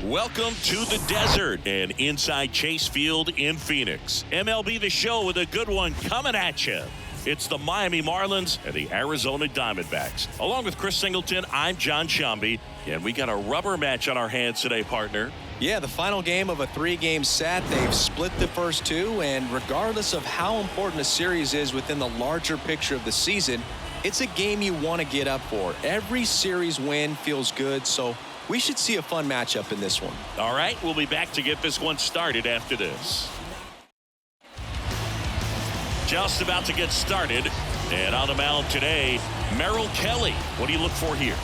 Welcome to the desert and inside Chase Field in Phoenix. MLB The Show with a good one coming at you. It's the Miami Marlins and the Arizona Diamondbacks. Along with Chris Singleton, I'm John Shambi, and we got a rubber match on our hands today, partner. Yeah, the final game of a three-game set. They've split the first two, and regardless of how important a series is within the larger picture of the season, it's a game you want to get up for. Every series win feels good, so we should see a fun matchup in this one. All right, we'll be back to get this one started after this. Just about to get started, and on the mound today, Merrill Kelly. What do you look for here?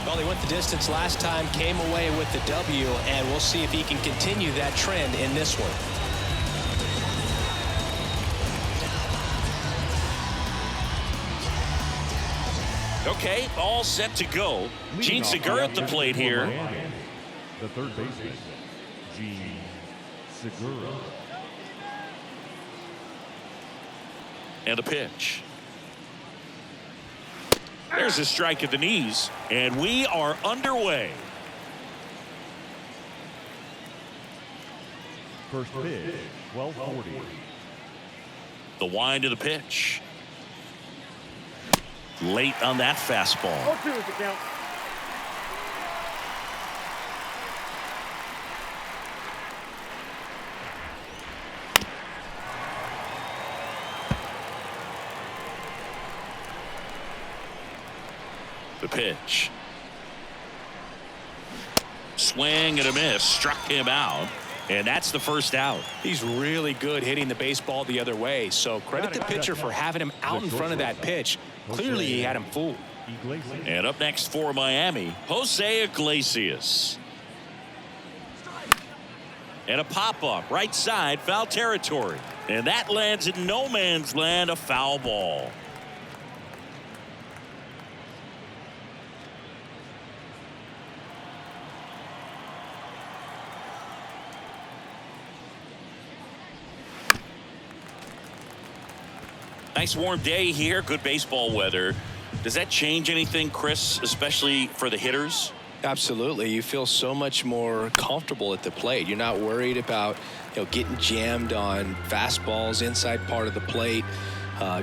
Well, he went the distance last time, came away with the W, and we'll see if he can continue that trend in this one. Okay, all set to go. Gene Segura at the plate here. The third baseman, Gene Segura. And a pitch. There's a strike at the knees, and we are underway. First pitch, 12:40. The wind of the pitch. Late on that fastball. 0-2 is the count. The pitch. Swing and a miss. Struck him out. And that's the first out. He's really good hitting the baseball the other way, so credit the pitcher for having him out in front of that pitch. Clearly, he had him fooled. And up next for Miami, Jose Iglesias. And a pop-up, right side, foul territory. And that lands in no man's land, a foul ball. Nice warm day here, good baseball weather. Does that change anything, Chris, especially for the hitters? Absolutely. You feel so much more comfortable at the plate. You're not worried about, getting jammed on fastballs inside part of the plate.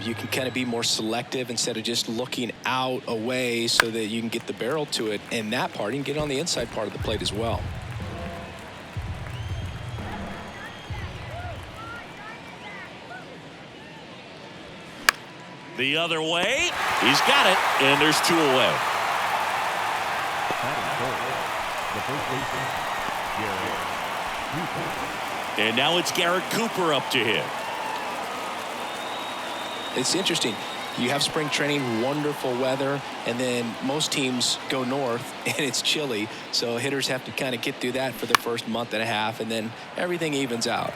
You can kind of be more selective instead of just looking out away so that you can get the barrel to it. And that part, you can get on the inside part of the plate as well. The other way. He's got it, and there's two away. And now it's Garrett Cooper up to hit. It's interesting. You have spring training, wonderful weather, and then most teams go north, and it's chilly. So hitters have to kind of get through that for the first month and a half, and then everything evens out.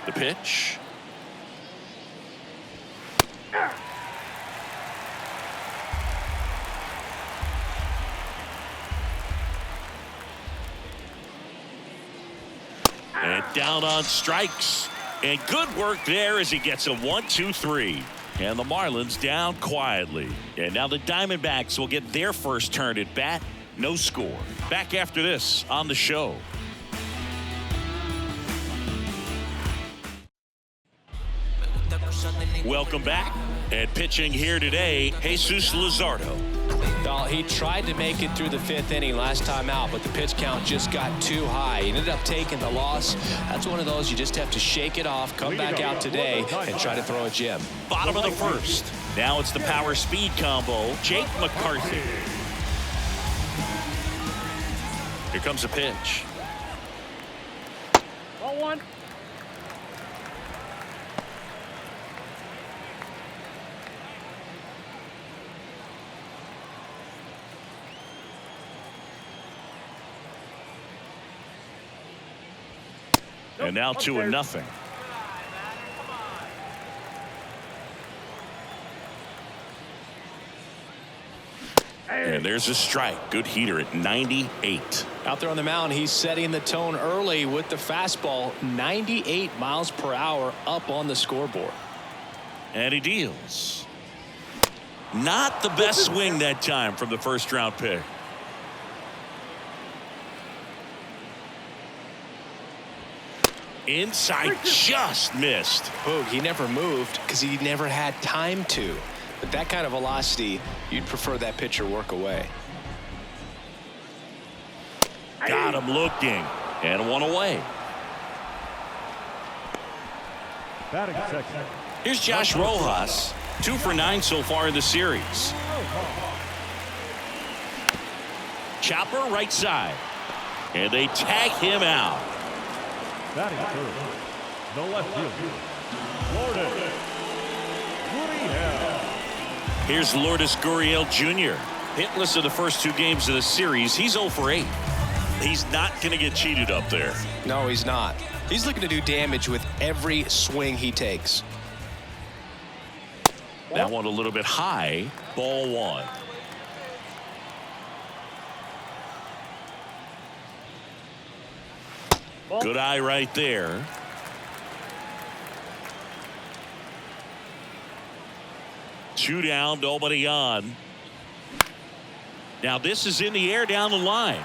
The pitch. And down on strikes. And good work there as he gets a 1-2-3. And the Marlins down quietly. And now the Diamondbacks will get their first turn at bat. No score. Back after this on the show. Welcome back. And pitching here today, Jesus Luzardo. Well, he tried to make it through the fifth inning last time out, but the pitch count just got too high. He ended up taking the loss. That's one of those you just have to shake it off, come back out today, and try to throw a gem. Bottom of the first. Now it's the power speed combo. Jake McCarthy. Here comes a pitch. 0-1. And now 2-0. And there's a strike. Good heater at 98. Out there on the mound, he's setting the tone early with the fastball. 98 miles per hour up on the scoreboard. And he deals. Not the best swing that time from the first-round pick. Inside, just missed. Boog, he never moved because he never had time to. But that kind of velocity, you'd prefer that pitcher work away. Got him looking, and one away. Batting second. Here's Josh Rojas, 2 for 9 so far in the series. Chopper right side, and they tag him out. Batting third. The left fielder, Lourdes Gurriel. Here's Lourdes Gurriel Jr. Hitless in the first 2 games of the series. He's 0 for 8. He's not going to get cheated up there. No, he's not. He's looking to do damage with every swing he takes. That one a little bit high. Ball 1. Good eye right there. Two down, nobody on. Now this is in the air down the line.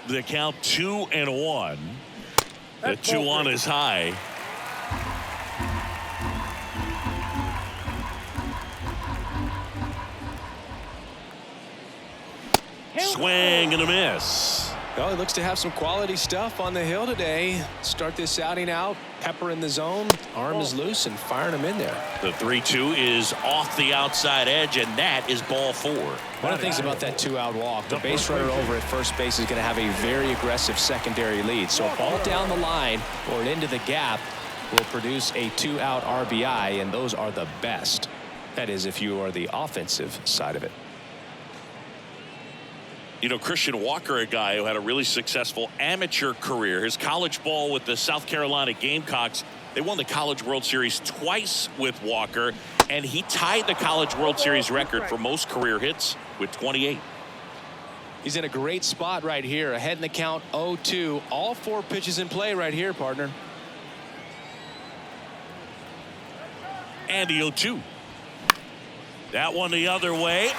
The count 2-1. The 2-1 is high. Swing and a miss. Well, he looks to have some quality stuff on the hill today. Start this outing out. Pepper in the zone. Arm is loose and firing him in there. The 3-2 is off the outside edge, and that is ball 4. One of the things about that 2-out walk, the base runner over at first base is going to have a very aggressive secondary lead. So a ball down the line or into the gap will produce a 2-out RBI, and those are the best. That is, if you are the offensive side of it. You know, Christian Walker, a guy who had a really successful amateur career. His college ball with the South Carolina Gamecocks. They won the College World Series twice with Walker, and he tied the College World Series record for most career hits with 28. He's in a great spot right here. Ahead in the count 0-2. All 4 pitches in play right here, partner. And the 0-2. That one the other way.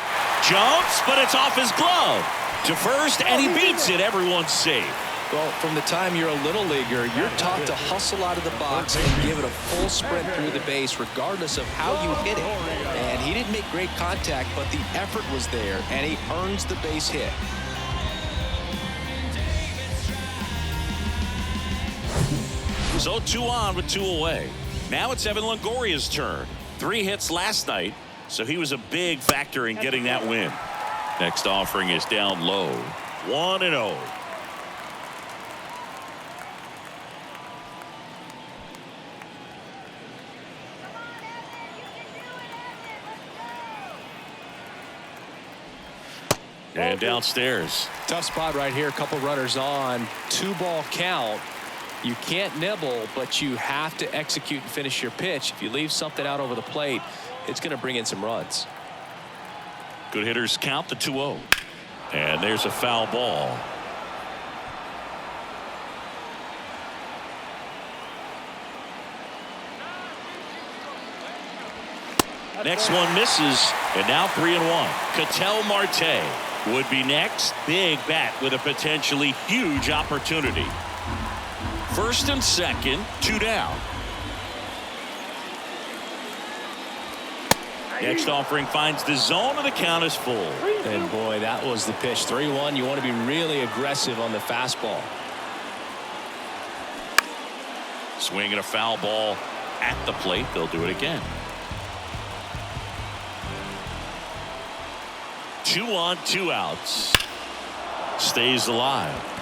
Jumps, but it's off his glove. To first, and he beats it. Everyone's safe. Well, from the time you're a little leaguer, you're taught to hustle out of the box and give it a full sprint through the base, regardless of how you hit it. And he didn't make great contact, but the effort was there, and he earns the base hit. So 2 on with 2 away. Now it's Evan Longoria's turn. 3 hits last night, so he was a big factor in getting that win. Next offering is down low. 1-0. And downstairs. Tough spot right here. A couple runners on. 2-ball count. You can't nibble, but you have to execute and finish your pitch. If you leave something out over the plate, it's going to bring in some runs. Good hitters count the 2-0. And there's a foul ball. Next one misses, and now 3-1. Ketel Marte would be next. Big bat with a potentially huge opportunity. First and second, 2 down. Next offering finds the zone, and the count is full. And boy, that was the pitch. 3-1. You want to be really aggressive on the fastball. Swinging a foul ball at the plate. They'll do it again. 2 on, 2 outs. Stays alive.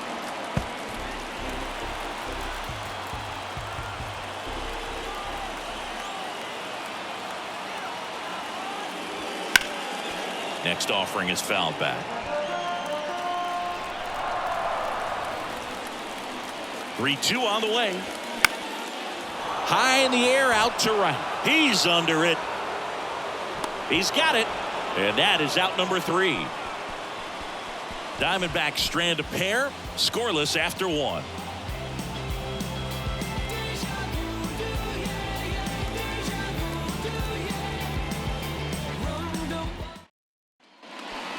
Next offering is fouled back. 3-2 on the way. High in the air, out to right. He's under it. He's got it. And that is out number 3. Diamondbacks strand a pair, scoreless after 1.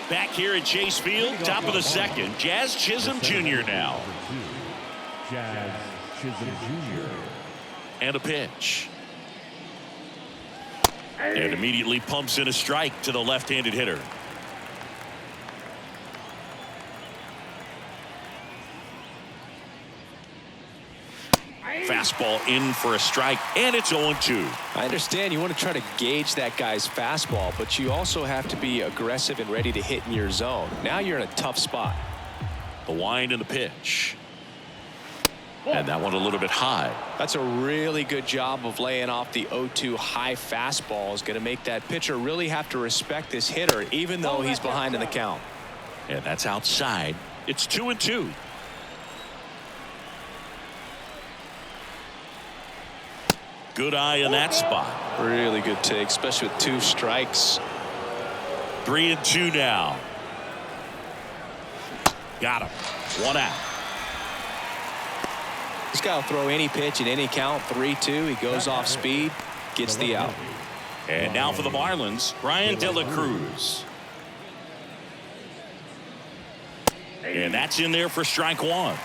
Back here at Chase Field, top of the second, Jazz Chisholm Jr. now. Jazz Chisholm Jr. And a pitch. And immediately pumps in a strike to the left-handed hitter. Fastball in for a strike, and it's 0-2. I understand you want to try to gauge that guy's fastball, but you also have to be aggressive and ready to hit in your zone. Now you're in a tough spot. The wind and the pitch. And that one a little bit high. That's a really good job of laying off the 0-2 high fastball. Is going to make that pitcher really have to respect this hitter, even though he's behind in the count. And that's outside. It's 2-2. Good eye in that spot. Really good take, especially with 2 strikes. 3-2 now. Got him. 1 out. This guy will throw any pitch in any count. 3-2. He goes off speed, gets the out. And now for the Marlins, Brian De La Cruz. And that's in there for strike 1.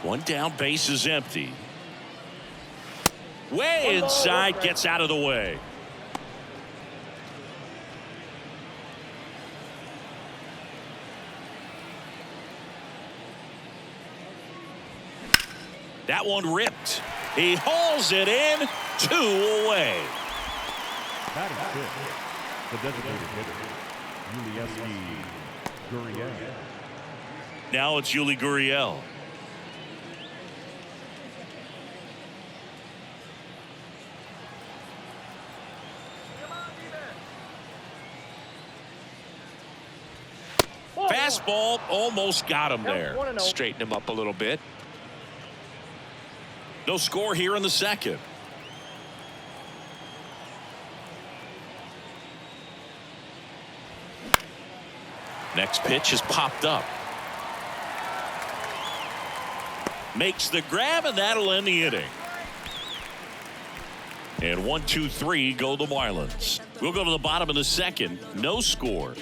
One down, base is empty. Way inside, gets out of the way. That one ripped. He hauls it in, 2 away. Batting fifth, the designated hitter, Yuli Gurriel. Now it's Yuli Gurriel. Fastball almost got him there. Straighten him up a little bit. No score here in the second. Next pitch has popped up. Makes the grab, and that'll end the inning. And 1, 2, 3 go the Marlins. We'll go to the bottom of the second. No score.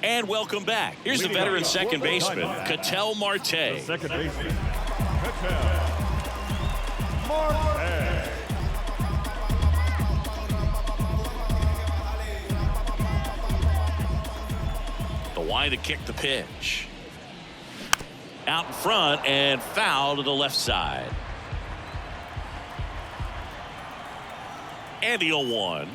And welcome back. Here's the veteran second baseman, Ketel Marte. Second baseman, Ketel Marte. The wide to kick the pitch. Out in front and foul to the left side. And the 0-1.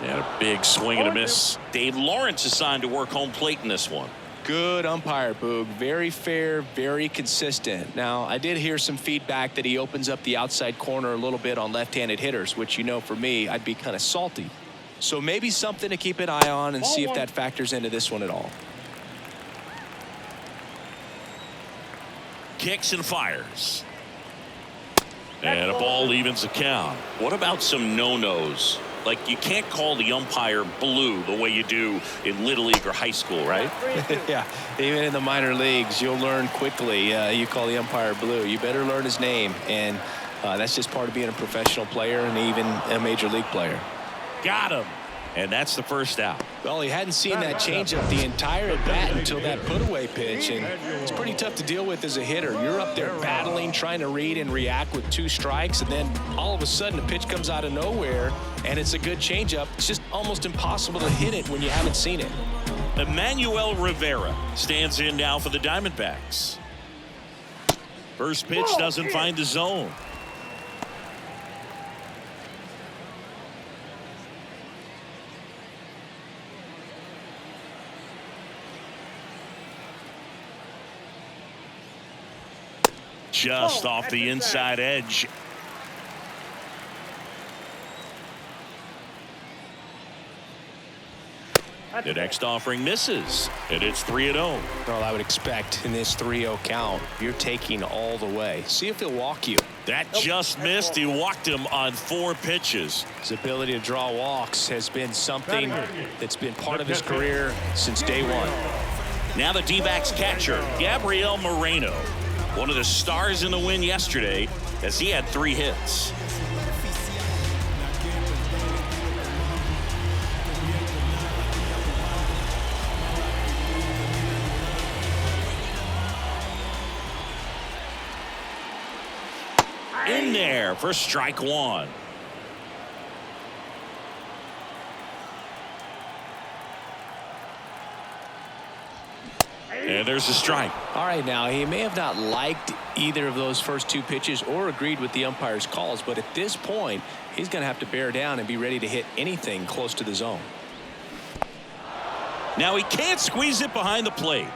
And a big swing and a miss. Dave Lawrence assigned to work home plate in this one. Good umpire, Boog. Very fair, very consistent. Now, I did hear some feedback that he opens up the outside corner a little bit on left-handed hitters, which, you know, for me, I'd be kind of salty. So maybe something to keep an eye on and see if that factors into this one at all. Kicks and fires. And a ball evens the count. What about some no-nos? Like, you can't call the umpire blue the way you do in Little League or high school, right? Yeah, even in the minor leagues, you'll learn quickly. You call the umpire blue. You better learn his name, and that's just part of being a professional player and even a major league player. Got him. And that's the first out. Well, he hadn't seen that changeup the entire at bat until that put-away pitch, and it's pretty tough to deal with as a hitter. You're up there battling, trying to read and react with 2 strikes, and then all of a sudden the pitch comes out of nowhere, and it's a good changeup. It's just almost impossible to hit it when you haven't seen it. Emmanuel Rivera stands in now for the Diamondbacks. First pitch doesn't find the zone. Just off the inside edge. The next offering misses, and it's 3-0. Well, I would expect in this 3-0 count, you're taking all the way. See if he'll walk you. That just missed. He walked him on 4 pitches. His ability to draw walks has been something that's been part of his career since day one. Now the D-backs catcher, Gabriel Moreno. One of the stars in the win yesterday as he had 3 hits. In there for strike 1. And there's a strike. All right, now he may have not liked either of those first 2 pitches or agreed with the umpire's calls, but at this point he's going to have to bear down and be ready to hit anything close to the zone. Now he can't squeeze it behind the plate.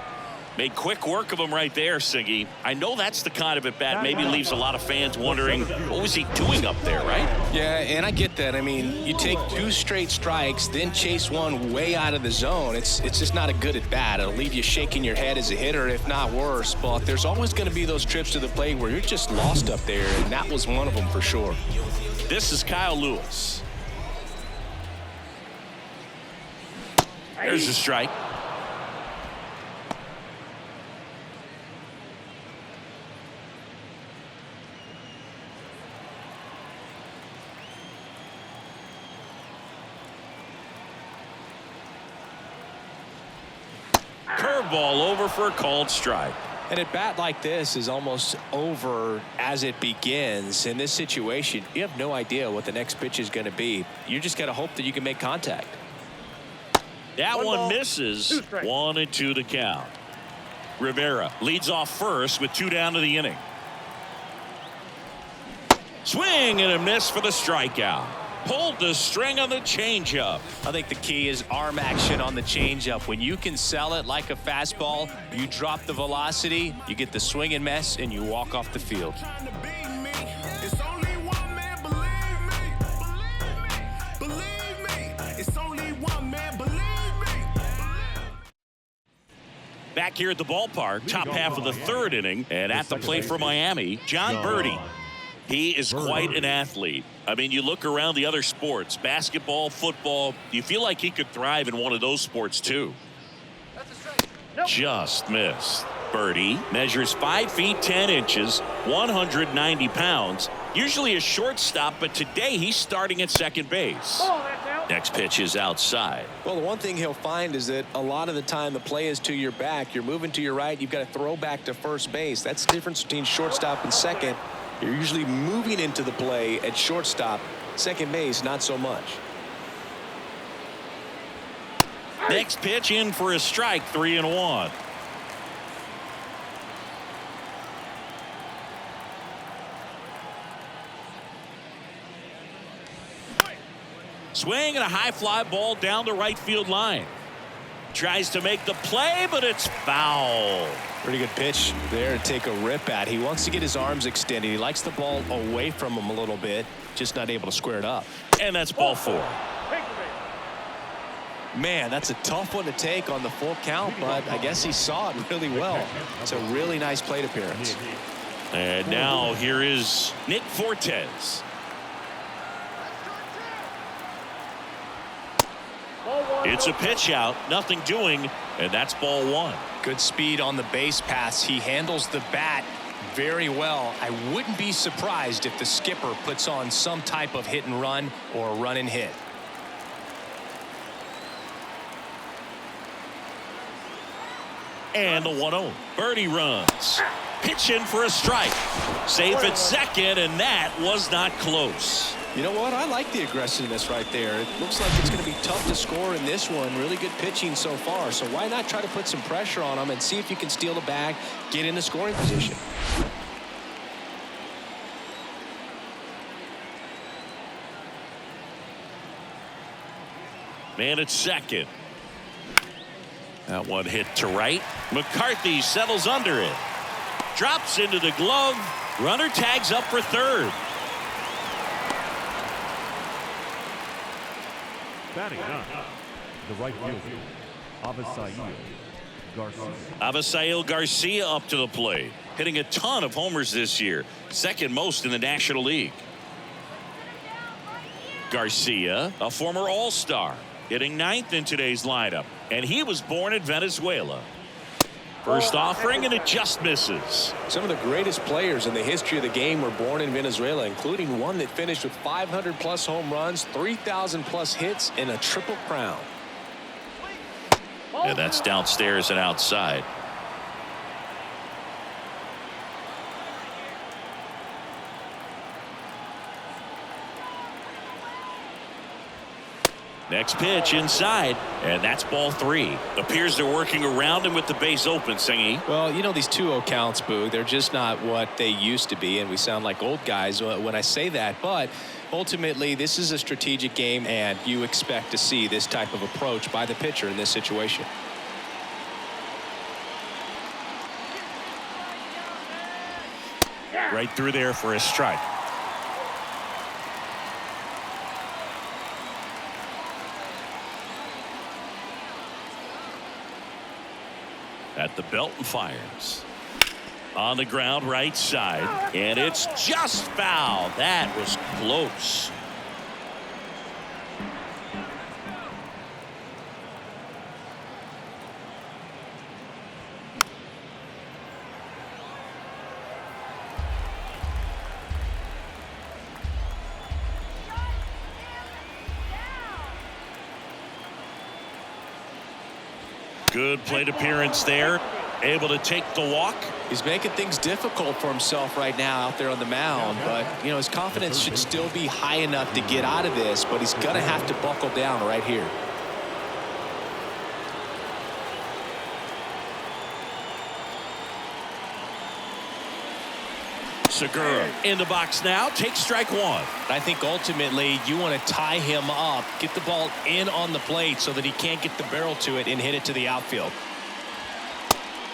Made quick work of him right there, Siggy. I know that's the kind of at bat maybe leaves a lot of fans wondering what was he doing up there, right? Yeah, and I get that. I mean, you take 2 straight strikes, then chase one way out of the zone. It's just not a good at bat. It'll leave you shaking your head as a hitter, if not worse. But there's always going to be those trips to the plate where you're just lost up there, and that was one of them for sure. This is Kyle Lewis. There's a strike. Curveball over for a called strike. And at bat like this is almost over as it begins. In this situation, you have no idea what the next pitch is going to be. You just got to hope that you can make contact. That one misses. 1-2 to count. Rivera leads off first with 2 down to the inning. Swing and a miss for the strikeout. Pulled the string on the changeup. I think the key is arm action on the changeup. When you can sell it like a fastball, you drop the velocity, you get the swing and miss, and you walk off the field. Back here at the ballpark, top half of the 3rd inning, and at the plate for Miami, John Birdie. He is quite an athlete. I mean, you look around the other sports, basketball, football, you feel like he could thrive in one of those sports too. Just missed. Birdie measures 5 feet 10 inches, 190 pounds. Usually a shortstop, but today he's starting at second base. Next pitch is outside. Well, the one thing he'll find is that a lot of the time the play is to your back. You're moving to your right. You've got to throw back to first base. That's the difference between shortstop and second. You're usually moving into the play at shortstop. Second base, not so much. Next pitch in for a strike, 3-1. Swing and a high fly ball down the right field line. Tries to make the play, but it's foul. Pretty good pitch there to take a rip at. He wants to get his arms extended. He likes the ball away from him a little bit, just not able to square it up. And that's ball 4. Man, that's a tough one to take on the full count, but I guess he saw it really well. It's a really nice plate appearance. And now here is Nick Fortes. It's a pitch out, nothing doing, and that's ball 1. Good speed on the base pass. He handles the bat very well. I wouldn't be surprised if the skipper puts on some type of hit and run or run and hit. And the 1-0. Birdie runs. Pitch in for a strike. Safe at second, and that was not close. You know what? I like the aggressiveness right there. It looks like it's going to be tough to score in this one. Really good pitching so far. So why not try to put some pressure on him and see if you can steal the bag, get in the scoring position. Man at second. That one hit to right. McCarthy settles under it. Drops into the glove. Runner tags up for third. Batting 9, the right fielder, Avisail Garcia up to the plate, hitting a ton of homers this year, second most in the National League. Garcia, a former All-Star, hitting ninth in today's lineup, and he was born in Venezuela. First offering, and it just misses. Some of the greatest players in the history of the game were born in Venezuela, including one that finished with 500+ home runs, 3,000+ hits, and a triple crown. And that's downstairs and outside. Next pitch inside, and that's ball 3. Appears they're working around him with the base open, Singy. Well, you know, these 2-0 counts, Boog, they're just not what they used to be, and we sound like old guys when I say that. But ultimately, this is a strategic game, and you expect to see this type of approach by the pitcher in this situation. Right through there for a strike. At the belt and fires. On the ground, right side, and it's just foul. That was close. Good plate appearance there. Able to take the walk. He's making things difficult for himself right now out there on the mound, but you know, his confidence should still be high enough to get out of this, but he's gonna have to buckle down right here. Segura in the box now, takes strike 1. I think ultimately you want to tie him up, get the ball in on the plate so that he can't get the barrel to it and hit it to the outfield.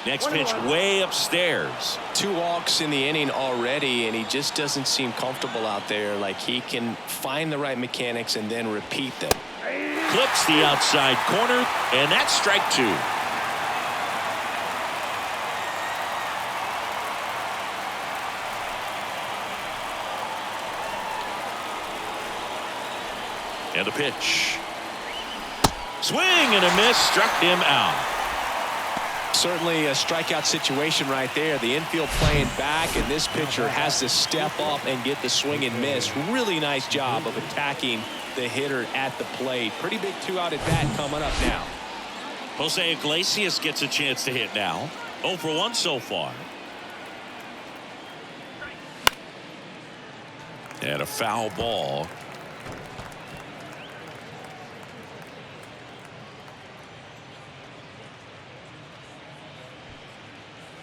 Next pitch way upstairs. 2 walks in the inning already, and he just doesn't seem comfortable out there. Like he can find the right mechanics and then repeat them. Clips the outside corner, and that's strike 2. And a pitch. Swing and a miss, struck him out. Certainly a strikeout situation right there. The infield playing back, and this pitcher has to step up and get the swing and miss. Really nice job of attacking the hitter at the plate. Pretty big 2-out at bat coming up now. Jose Iglesias gets a chance to hit now. 0 for 1 so far. And a foul ball.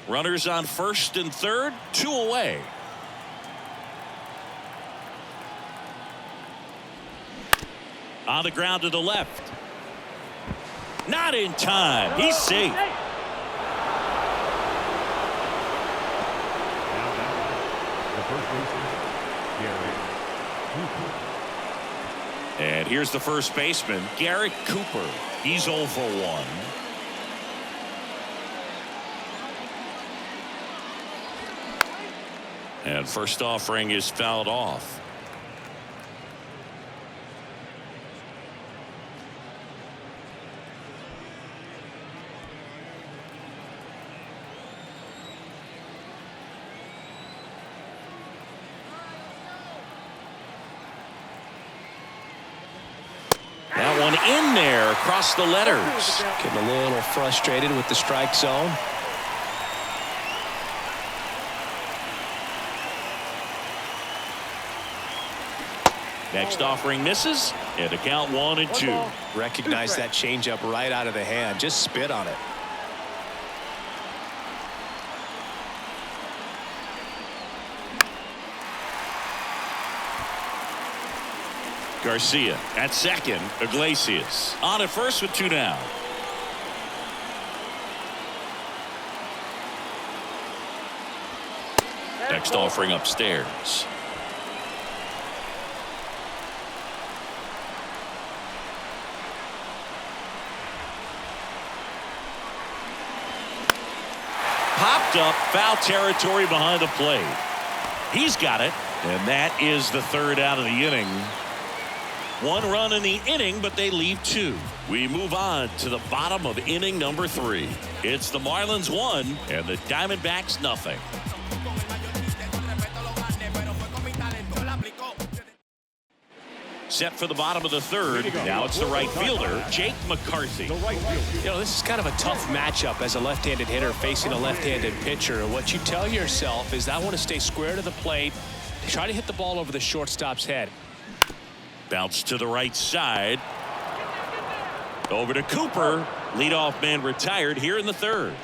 Runners on first and third, 2 away. On the ground to the left. Not in time. He's safe. And here's the first baseman, Garrett Cooper. He's 0 for 1. And first offering is fouled off. That one in there across the letters. Getting a little frustrated with the strike zone. Next offering misses, and the count 1-2. Recognize that changeup right out of the hand. Just spit on it. Garcia at second. Iglesias on at first with 2 down. Next offering upstairs. popped up, foul territory behind the plate. He's got it, and that is the third out of the inning. One run in the inning, but they leave two. We move on to the bottom of inning number 3. It's the Marlins 1 and the Diamondbacks nothing. Set for the bottom of the third. Now it's the right fielder, Jake McCarthy. You know, this is kind of a tough matchup as a left-handed hitter facing a left-handed pitcher. And what you tell yourself is I want to stay square to the plate, try to hit the ball over the shortstop's head. Bounce to the right side. Over to Cooper. Leadoff man retired here in the third.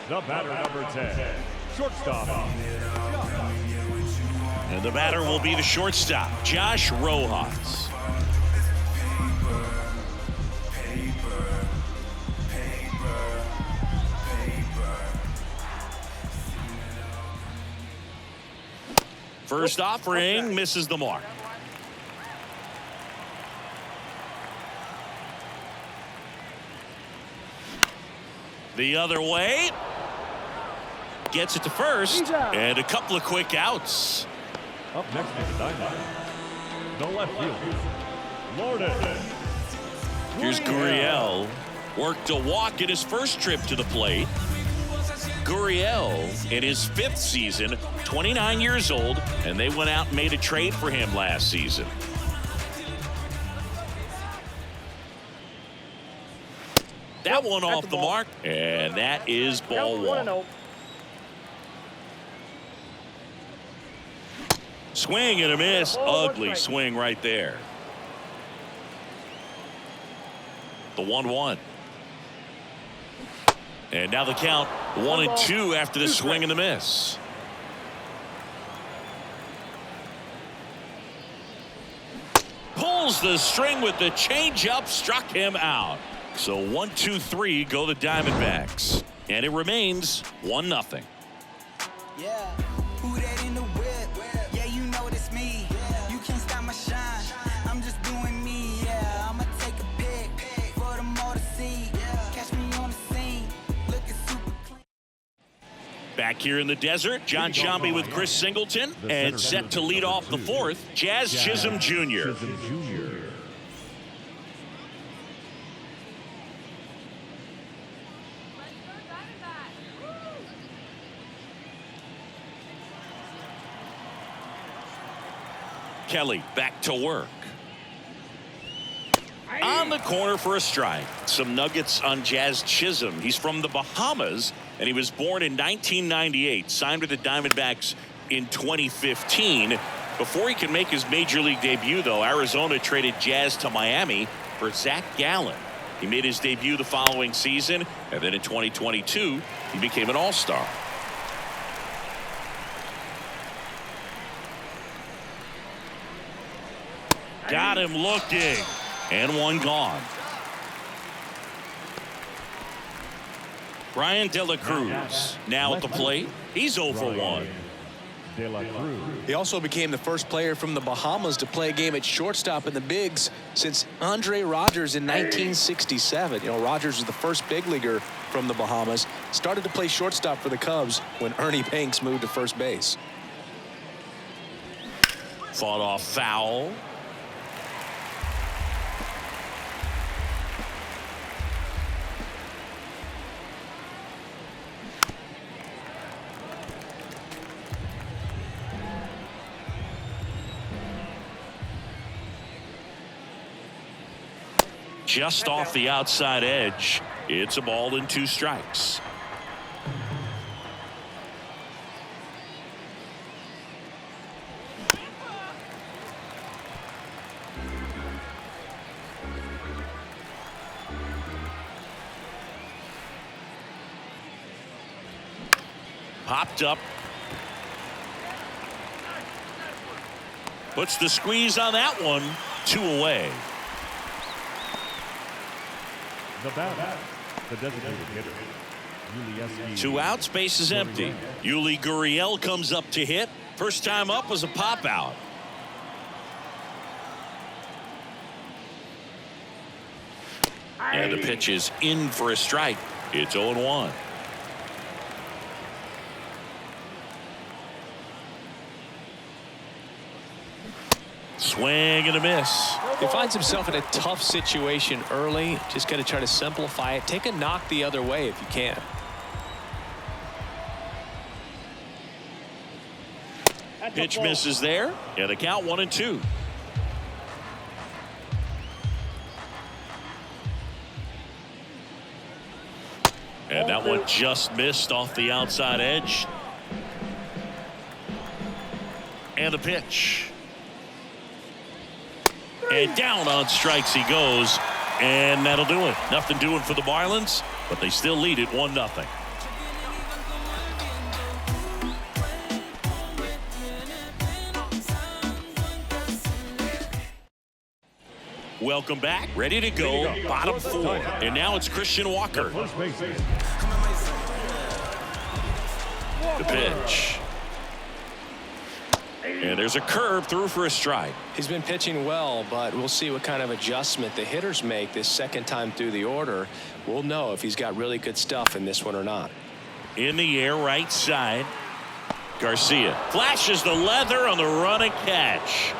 The batter, number 10, shortstop. And the batter will be the shortstop, Josh Rojas. First offering misses the mark. The other way. Gets it to first. And a couple of quick outs. Up next is the Diamondbacks. The left fielder, Lourdes. Here's Gurriel. Worked a walk in his first trip to the plate. Gurriel in his 5th season, 29 years old, and they went out and made a trade for him last season. That one off the mark, and that is ball 1. Swing and a miss. Ugly swing right there. The 1-1. And now the count 1-2 after the swing and the miss. Pulls the string with the changeup, struck him out. So 1-2-3 go the Diamondbacks. And it remains 1-0. Yeah, who that in the whip? Yeah, you know it's me. You can't stop my shine. I'm just doing me. Yeah, I'ma take a pic for them all to see. Catch me on the scene, looking super clean. Back here in the desert, John Sciambi with Chris Singleton, and set to lead off the 4th, Jazz Chisholm Jr. Kelly back to work. On the corner for a strike. Some nuggets on Jazz Chisholm. He's from the Bahamas, and he was born in 1998. Signed with the Diamondbacks in 2015. Before he could make his major league debut, though, Arizona traded Jazz to Miami for Zach Gallen. He made his debut the following season, and then in 2022, he became an all-star. Got him looking, and one gone. Brian De La Cruz now at the plate. He's 0 for 1. De La Cruz. He also became the first player from the Bahamas to play a game at shortstop in the bigs since Andre Rogers in 1967. You know, Rogers was the first big leaguer from the Bahamas. Started to play shortstop for the Cubs when Ernie Banks moved to first base. Fought off foul. Just off the outside edge. It's a ball and 2 strikes. Popped up. Puts the squeeze on that one. 2 away. The batter, the designated hitter, Yuli. 2 outs, base is empty. Yuli Gurriel comes up to hit. First time up was a pop out. And the pitch is in for a strike. It's 0-1. Swing and a miss. He finds himself in a tough situation early. Just got to try to simplify it. Take a knock the other way if you can. Pitch misses there. And the count 1-2. And that one just missed off the outside edge. And the pitch. And down on strikes he goes. And that'll do it. Nothing doing for the Marlins, but they still lead it 1-0. Welcome back. Ready to go. Bottom 4. And now it's Christian Walker. The pitch. And there's a curve through for a strike. He's been pitching well, but we'll see what kind of adjustment the hitters make this second time through the order. We'll know if he's got really good stuff in this one or not. In the air, right side. Garcia flashes the leather on the run and catch.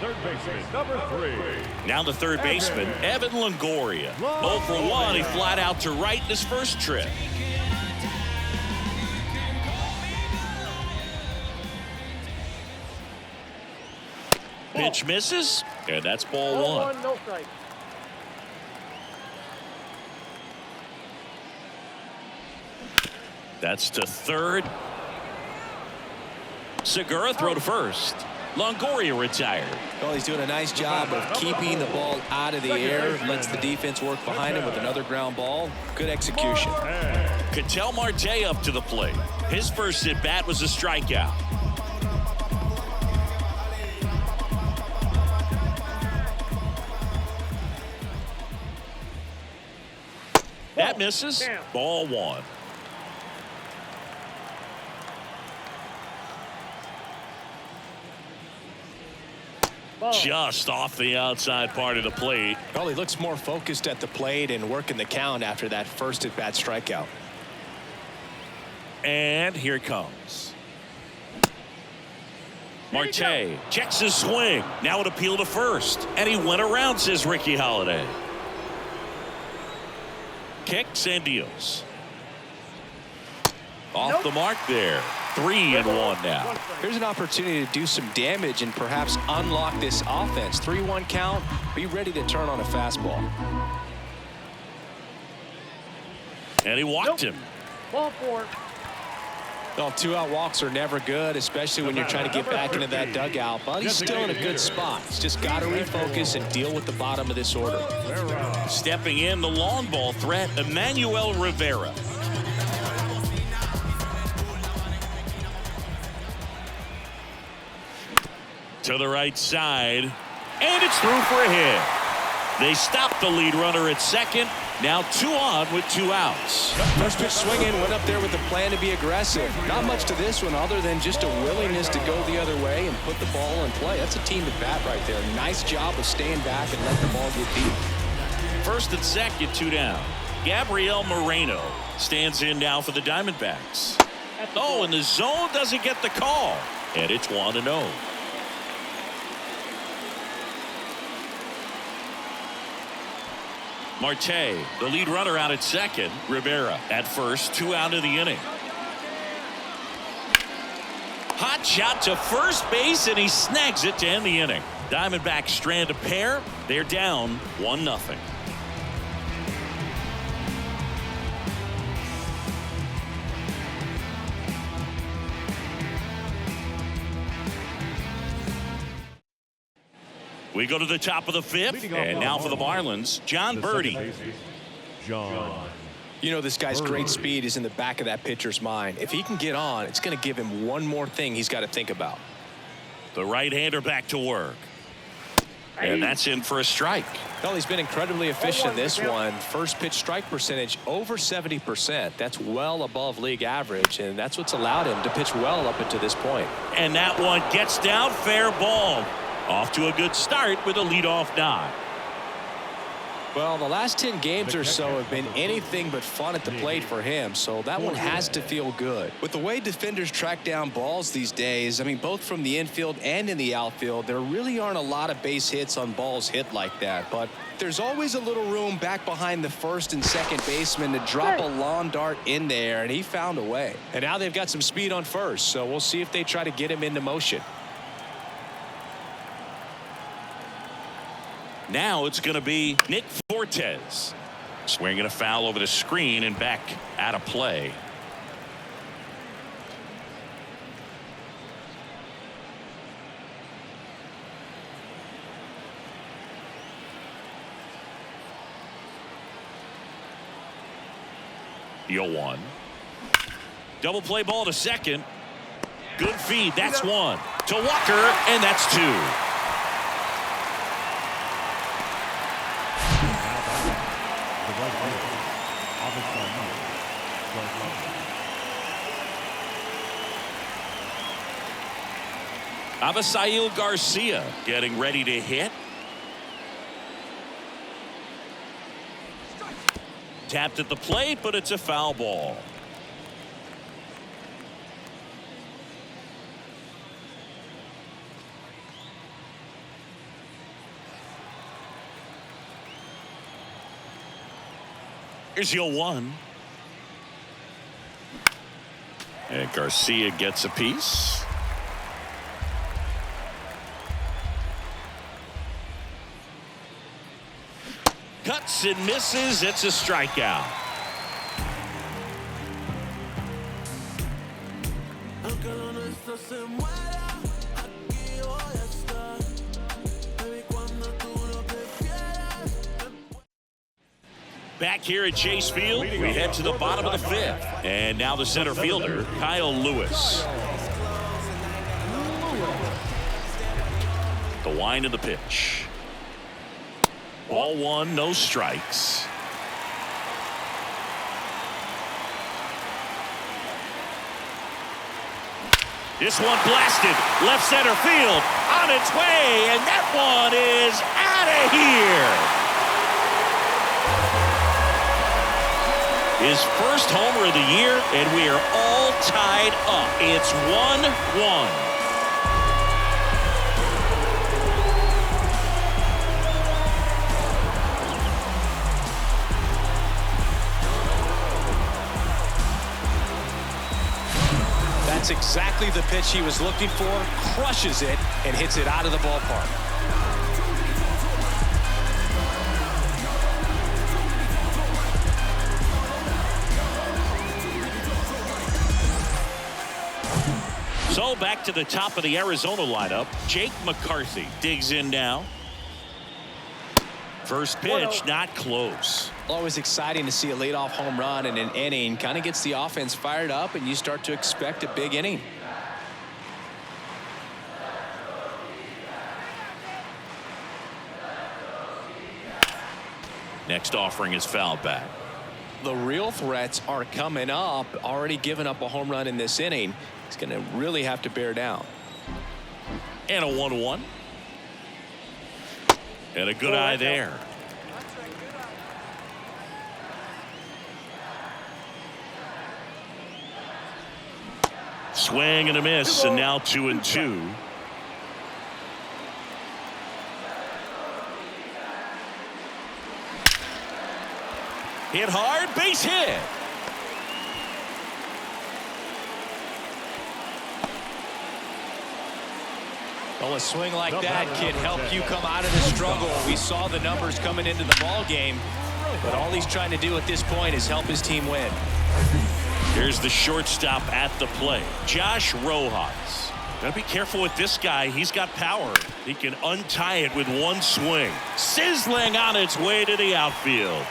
Third baseman, number 3. Now the third baseman, Evan Longoria. 0 for 1. He flat out to right in his first trip. Pitch misses, and that's ball 1. No strike. That's to third. Segura throw to first. Longoria retired. Well, he's doing a nice job of keeping the ball out of the air. Lets the defense work behind him with another ground ball. Good execution. Ketel Marte up to the plate. His first at bat was a strikeout. That misses. Ball 1. Just off the outside part of the plate. Well, he looks more focused at the plate and working the count after that first at bat strikeout. And here it comes. Marte checks his swing. Now an appeal to first. And he went around, says Ricky Holiday. Kicks and deals. Off the mark there. 3-1 now. Here's an opportunity to do some damage and perhaps unlock this offense. 3-1 count. Be ready to turn on a fastball. And he walked him. Ball 4. Well, 2-out walks are never good, especially when you're trying to get back into that dugout. But he's still in a good spot. He's just got to refocus and deal with the bottom of this order. Stepping in, the long ball threat, Emmanuel Rivera. To the right side, and it's through for a hit. They stopped the lead runner at second. Now 2 on with 2 outs. First pitch swinging, went up there with a plan to be aggressive. Not much to this one other than just a willingness to go the other way and put the ball in play. That's a team at bat right there. Nice job of staying back and let the ball get deep. First and second, 2 down. Gabriel Moreno stands in now for the Diamondbacks. Oh, and the zone doesn't get the call. And it's 1-0. Marte, the lead runner out at second. Rivera at first, 2 out of the inning. Hot shot to first base, and he snags it to end the inning. Diamondbacks strand a pair. They're down 1-0. We go to the top of the 5th, and now for the Marlins, John Birdie. John. You know, this guy's great speed is in the back of that pitcher's mind. If he can get on, it's going to give him one more thing he's got to think about. The right-hander back to work. And that's in for a strike. Well, he's been incredibly efficient in this one. First pitch strike percentage over 70%. That's well above league average, and that's what's allowed him to pitch well up until this point. And that one gets down, fair ball. Off to a good start with a leadoff nod. Well, the last 10 games or so have been anything but fun at the plate for him, so that one has to feel good. With the way defenders track down balls these days, I mean, both from the infield and in the outfield, there really aren't a lot of base hits on balls hit like that. But there's always a little room back behind the first and second baseman to drop a lawn dart in there, and he found a way. And now they've got some speed on first, so we'll see if they try to get him into motion. Now it's going to be Nick Fortes. Swinging a foul over the screen and back out of play. Yo one. Double play ball to second. Good feed. That's one. To Walker, and that's two. Avisail Garcia getting ready to hit. Tapped at the plate, but it's a foul ball. Here's your one. And Garcia gets a piece. Cuts and misses. It's a strikeout. Back here at Chase Field, we head to the bottom of the fifth. And now the center fielder, Kyle Lewis. The wind of the pitch. Ball one, no strikes. This one blasted left center field on its way, and that one is out of here. His first homer of the year, and we are all tied up. It's 1-1. That's exactly the pitch he was looking for. Crushes it and hits it out of the ballpark. So back to the top of the Arizona lineup. Jake McCarthy digs in now. First pitch, not close. Always exciting to see a leadoff home run in an inning. Kind of gets the offense fired up, and you start to expect a big inning. Next offering is fouled back. The real threats are coming up. Already given up a home run in this inning. He's going to really have to bear down. And a 1-1. And a good eye there. Swing and a miss, and now 2-2. Hit hard, base hit. Well, a swing like that can help you come out of the struggle. We saw the numbers coming into the ball game, but all he's trying to do at this point is help his team win. Here's the shortstop at the plate, Josh Rojas. Gotta be careful with this guy. He's got power. He can untie it with one swing. Sizzling on its way to the outfield.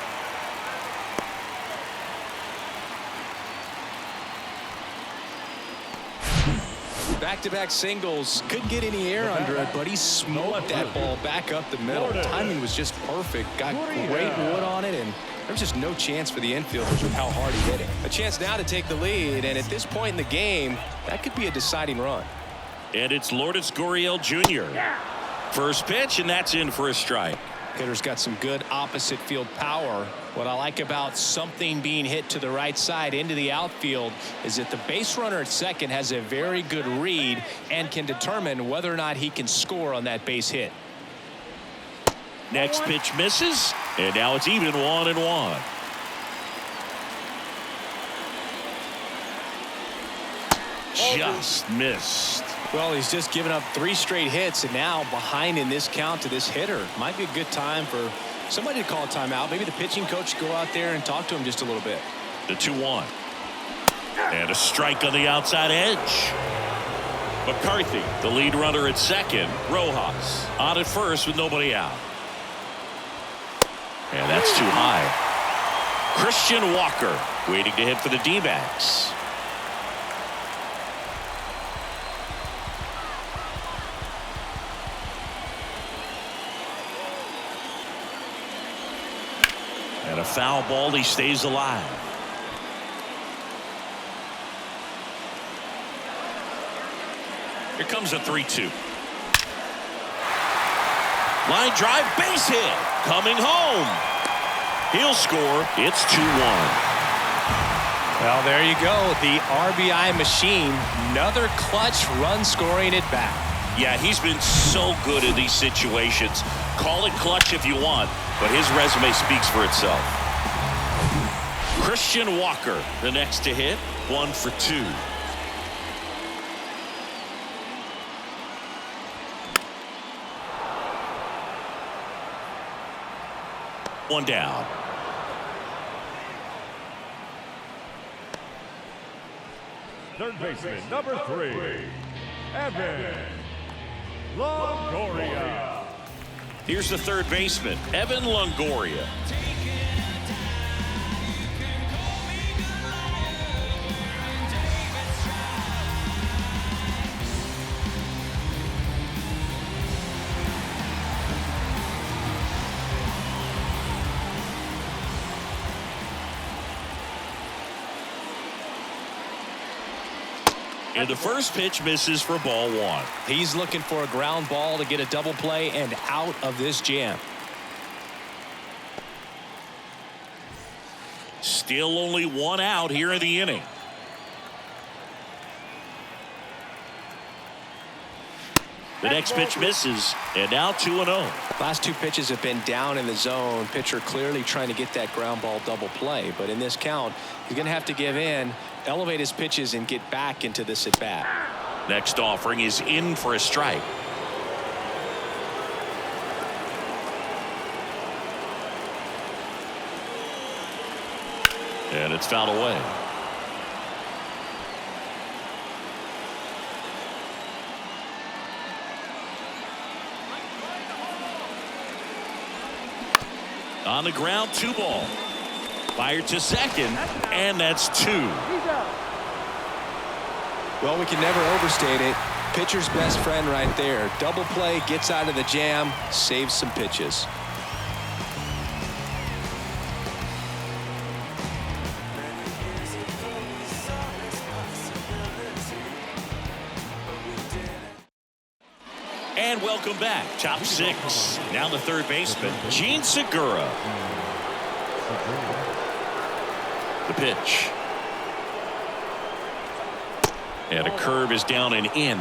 Back-to-back singles. Couldn't get any air under it, but he smoked that ball back up the middle. Timing was just perfect. Got great wood on it, and there's just no chance for the infielders with how hard he hit it. A chance now to take the lead, and at this point in the game, that could be a deciding run. And it's Lourdes Gurriel Jr. First pitch, and that's in for a strike. Hitter's got some good opposite field power. What I like about something being hit to the right side into the outfield is that the base runner at second has a very good read and can determine whether or not he can score on that base hit. Next pitch misses, and now it's even 1-1. Just missed. Well, he's just given up 3 straight hits, and now behind in this count to this hitter. Might be a good time for somebody to call a timeout. Maybe the pitching coach go out there and talk to him just a little bit. The 2-1. And a strike on the outside edge. McCarthy, the lead runner at second. Rojas on at first with nobody out. And that's too high. Christian Walker waiting to hit for the D-backs. And a foul ball, he stays alive. Here comes a 3-2. Line drive, base hit. Coming home. He'll score. It's 2-1. Well, there you go. The RBI machine. Another clutch run scoring at bat. Yeah, he's been so good in these situations. Call it clutch if you want, but his resume speaks for itself. Christian Walker, the next to hit, 1 for 2. One down. Third baseman, number 3, Evan Longoria. Here's the third baseman, Evan Longoria. And the first pitch misses for ball 1. He's looking for a ground ball to get a double play and out of this jam. Still only 1 out here in the inning. The next pitch misses, and now 2-0. Last 2 pitches have been down in the zone. Pitcher clearly trying to get that ground ball double play, but in this count he's going to have to give in, elevate his pitches, and get back into this at bat. Next offering is in for a strike. And it's fouled away. On the ground, 2 ball. Fired to second, and that's 2. Well, we can never overstate it. Pitcher's best friend right there. Double play, gets out of the jam, saves some pitches. And welcome back. Top 6. Now the third baseman, Gene Segura. The pitch. And a curve is down and in.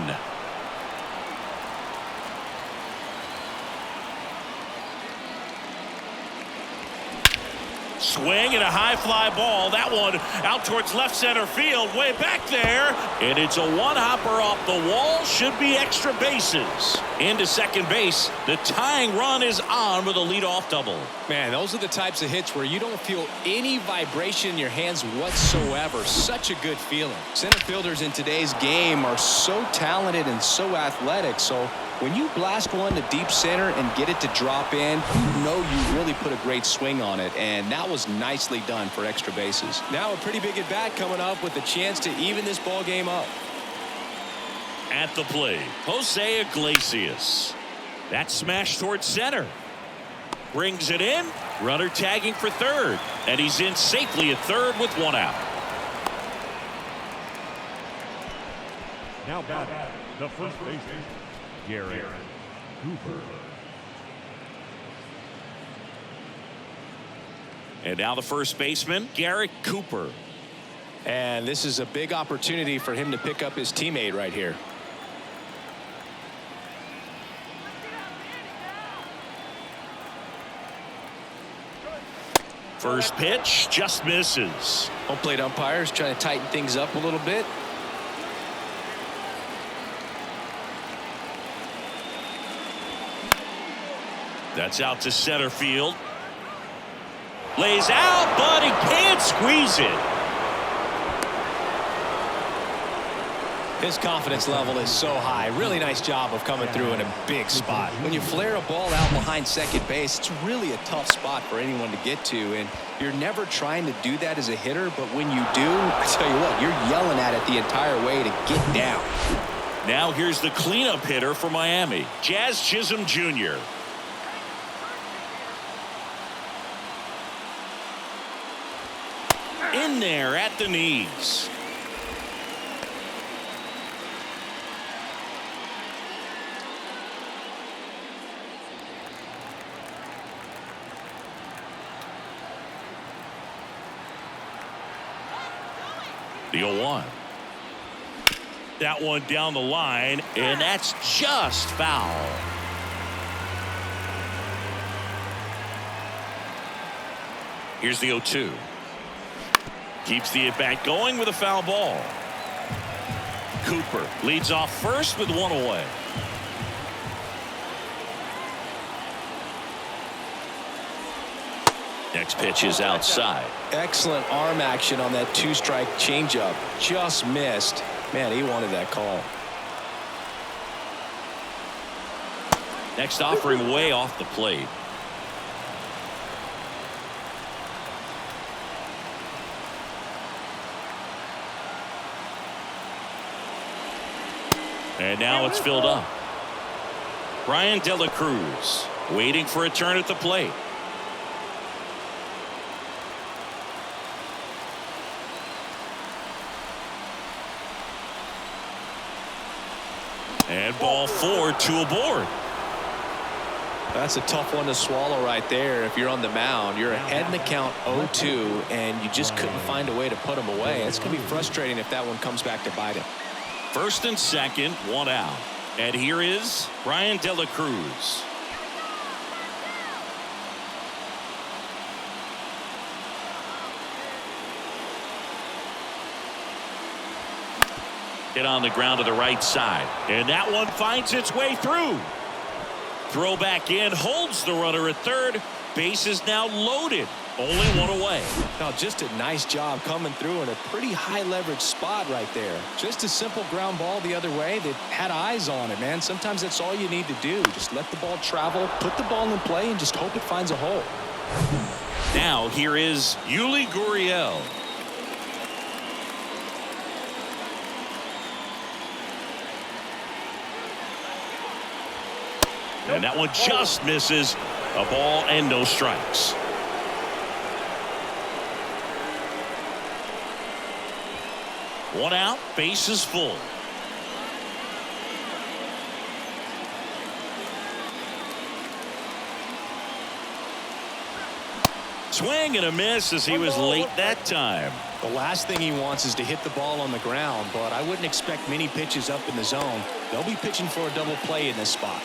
Swing and a high fly ball. That one out towards left center field, way back there. And it's a 1-hopper off the wall. Should be extra bases. Into second base. The tying run is on with a leadoff double. Man, those are the types of hits where you don't feel any vibration in your hands whatsoever. Such a good feeling. Center fielders in today's game are so talented and so athletic. So when you blast one to deep center and get it to drop in, you know you really put a great swing on it. And that was nicely done for extra bases. Now a pretty big at bat coming up with a chance to even this ball game up. At the plate, Jose Iglesias. That smash towards center. Brings it in. Runner tagging for third. And he's in safely at third with 1 out. Now batting, the first baseman, Garrett Cooper. And now the first baseman, Garrett Cooper. And this is a big opportunity for him to pick up his teammate right here. First pitch just misses. Home plate umpires trying to tighten things up a little bit. That's out to center field. Lays out, but he can't squeeze it. His confidence level is so high. Really nice job of coming through in a big spot. When you flare a ball out behind second base, it's really a tough spot for anyone to get to, and you're never trying to do that as a hitter, but when you do, I tell you what, you're yelling at it the entire way to get down. Now here's the cleanup hitter for Miami, Jazz Chisholm Jr. In there at the knees. The 0-1. That one down the line, and that's just foul. Here's the 0-2. Keeps the at-bat going with a foul ball. Cooper leads off first with one away. Next pitch is outside. Excellent arm action on that two-strike changeup. Just missed. Man, he wanted that call. Next offering way off the plate. And now it's filled up. Brian De La Cruz waiting for a turn at the plate. And ball 4, 2 aboard. That's a tough one to swallow right there. If you're on the mound, you're ahead in the count 0-2, and you just couldn't find a way to put him away. It's going to be frustrating if that one comes back to bite him. First and second, one out. And here is Brian De La Cruz. Hit on the ground to the right side. And that one finds its way through. Throw back in, holds the runner at third. Base is now loaded. Only one away. Now, just a nice job coming through in a pretty high leverage spot right there. Just a simple ground ball the other way that had eyes on it, man. Sometimes that's all you need to do. Just let the ball travel, put the ball in play, and just hope it finds a hole. Now here is Yuli Gurriel. And that one just misses. A ball and no strikes. One out, base is full. Swing and a miss as he was late that time. The last thing he wants is to hit the ball on the ground, but I wouldn't expect many pitches up in the zone. They'll be pitching for a double play in this spot.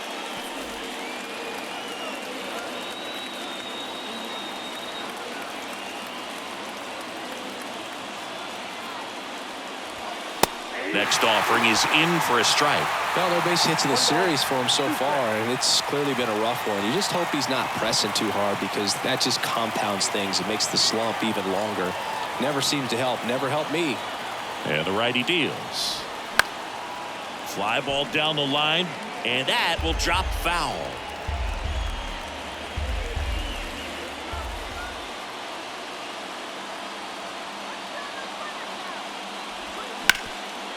Next offering is in for a strike. Well, no base hits in the series for him so far, and it's clearly been a rough one. You just hope he's not pressing too hard, because that just compounds things. It makes the slump even longer. Never seems to help. Never helped me. And the righty deals. Fly ball down the line, and that will drop foul.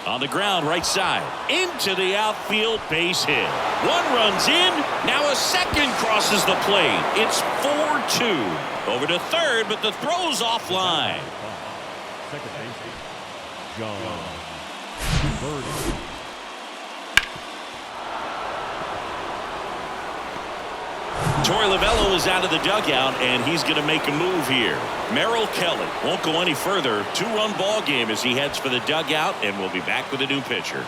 On the ground, right side, into the outfield, base hit. One runs in, now a second crosses the plate. It's 4-2. Over to third, but the throw's offline. Second baseman, John Birdie. Torey Lovullo is out of the dugout, and he's going to make a move here. Merrill Kelly won't go any further. 2-run ball game as he heads for the dugout, and we'll be back with a new pitcher.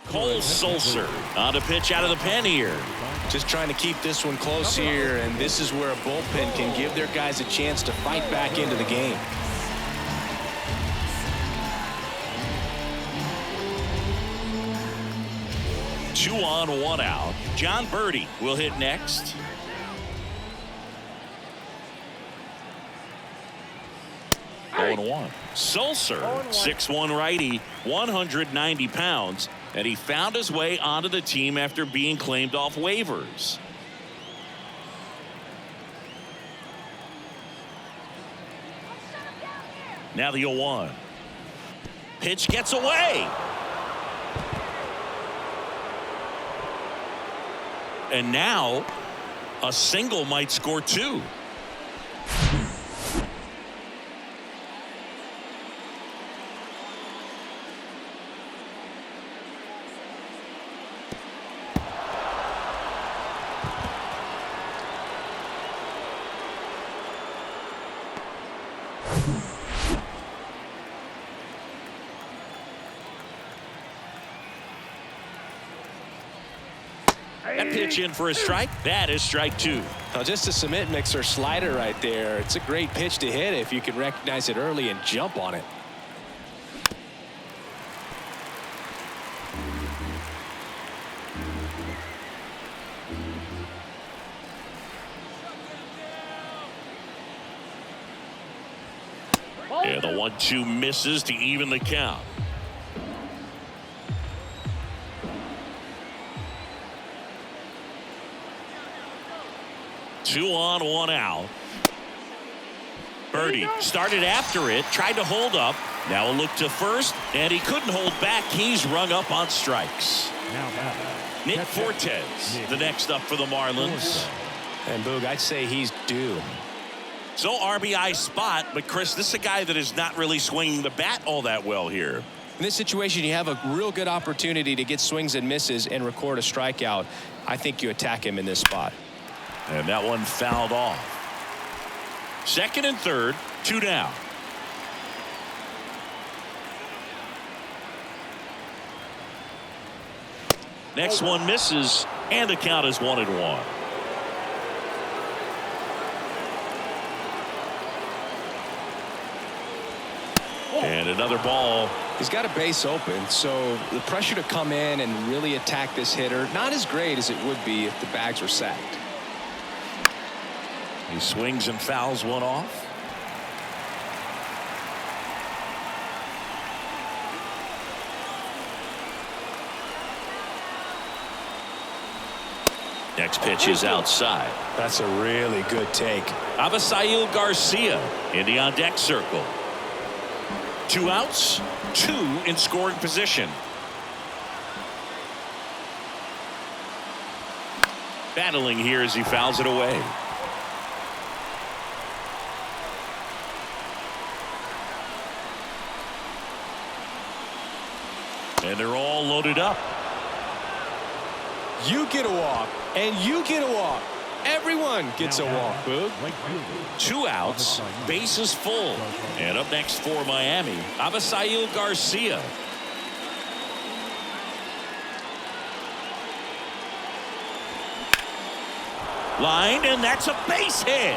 Cole Sulser on to pitch out of the pen here. Just trying to keep this one close here, and this is where a bullpen can give their guys a chance to fight back into the game. Two on, one out. John Birdie will hit next. Oh, 0-1. Sulser, 6'1" righty, 190 pounds, and he found his way onto the team after being claimed off waivers. Now the 0-1. Pitch gets away. And now a single might score two. That pitch in for a strike. That is strike two. Now just a cement mixer slider right there. It's a great pitch to hit if you can recognize it early and jump on it. Yeah, the 1-2 misses to even the count. Two on, one out. Birdie started after it, tried to hold up. Now a look to first, and he couldn't hold back. He's rung up on strikes. Nick Fortes, the next up for the Marlins. And Boog, I'd say he's due. So RBI spot, but Chris, this is a guy that is not really swinging the bat all that well here. In this situation, you have a real good opportunity to get swings and misses and record a strikeout. I think you attack him in this spot. And that one fouled off. Second and third, two down. Next one misses, and the count is 1-1. And another ball. He's got a base open, so the pressure to come in and really attack this hitter, not as great as it would be if the bags were sacked. He swings and fouls one off. Next pitch is outside. That's a really good take. Avisail Garcia in the on deck circle. Two outs, two in scoring position. Battling here as he fouls it away. And they're all loaded up. You get a walk, and you get a walk. Everyone gets a walk, Boog. Two outs, bases full. And up next for Miami, Avisail Garcia. Lined, and that's a base hit.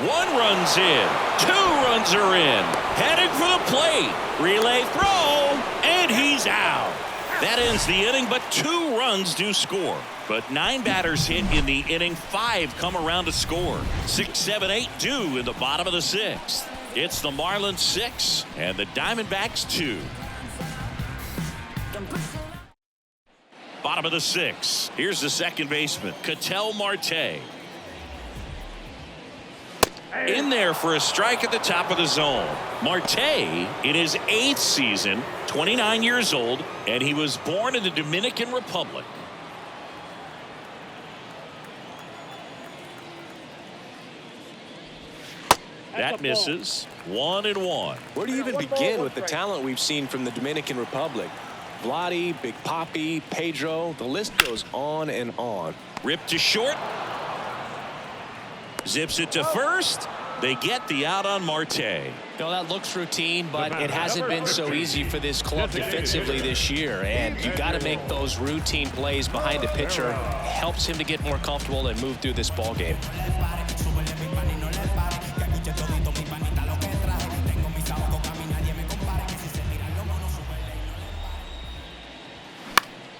One run's in. Two runs are in. Heading for the plate. Relay throw, and he's out. That ends the inning, but two runs do score. But 9 batters hit in the inning, 5 come around to score. 6, 7, 8 do in the bottom of the 6th. It's the Marlins 6 and the Diamondbacks 2. Bottom of the 6. Here's the second baseman, Ketel Marte. In there for a strike at the top of the zone. Marte in his 8th season, 29 years old, and he was born in the Dominican Republic. That misses. 1-1. Where do you even begin with the talent we've seen from the Dominican Republic? Vladdy, Big Papi, Pedro, the list goes on and on. Ripped to short. Zips it to first. They get the out on Marte. No, that looks routine, but it hasn't been so easy for this club defensively this year. And you got to make those routine plays behind a pitcher. Helps him to get more comfortable and move through this ball game.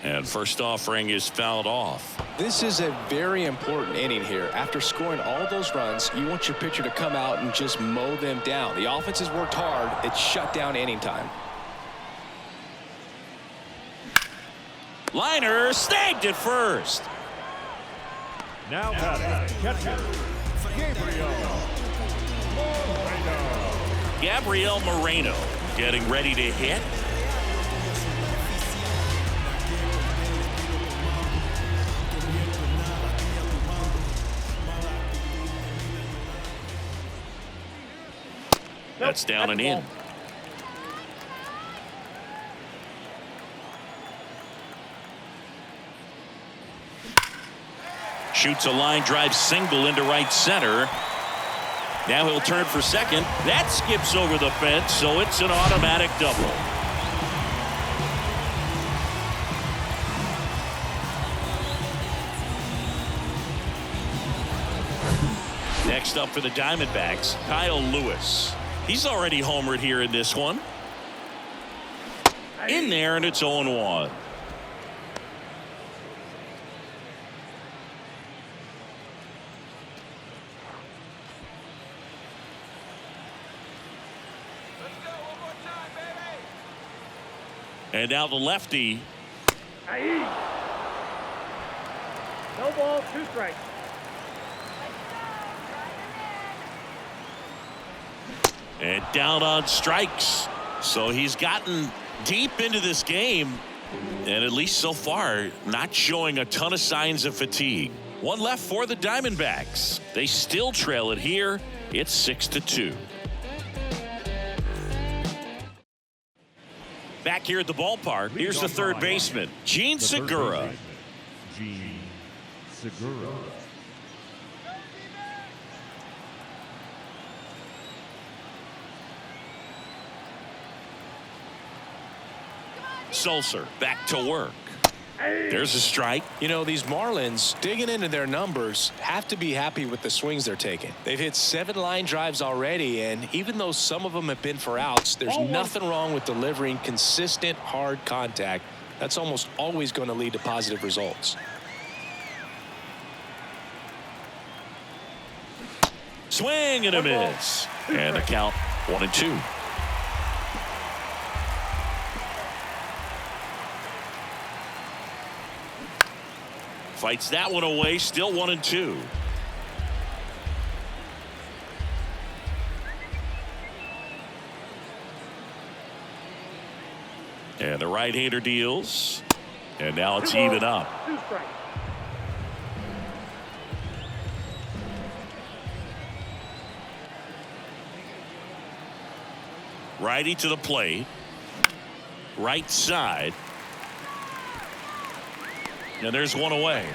And first offering is fouled off. This is a very important inning here. After scoring all those runs, you want your pitcher to come out and just mow them down. The offense has worked hard. It's shut down inning time. Liner snagged at first. Now batting, catcher, Gabriel Moreno getting ready to hit. That's down and in. Shoots a line drive single into right center. Now he'll turn for second. That skips over the fence, so it's an automatic double. Next up for the Diamondbacks, Kyle Lewis. He's already homered here in this one. In there, and it's 0-1. And now the lefty. No ball, 2 strikes. And down on strikes. So he's gotten deep into this game, and at least so far not showing a ton of signs of fatigue. One left for the Diamondbacks. They still trail it here. It's 6-2. Back here at the ballpark, here's the third baseman, Gene Segura. Gene Segura. Sulcer back to work. There's a strike. You know, these Marlins, digging into their numbers, have to be happy with the swings they're taking. They've hit 7 line drives already, and even though some of them have been for outs, there's nothing wrong with delivering consistent, hard contact. That's almost always going to lead to positive results. Swing and a miss. And the count 1-2. Fights that one away, still 1-2. And the right-hander deals. And now it's even up. 2 strikes. Righty to the plate. Right side. And there's one away.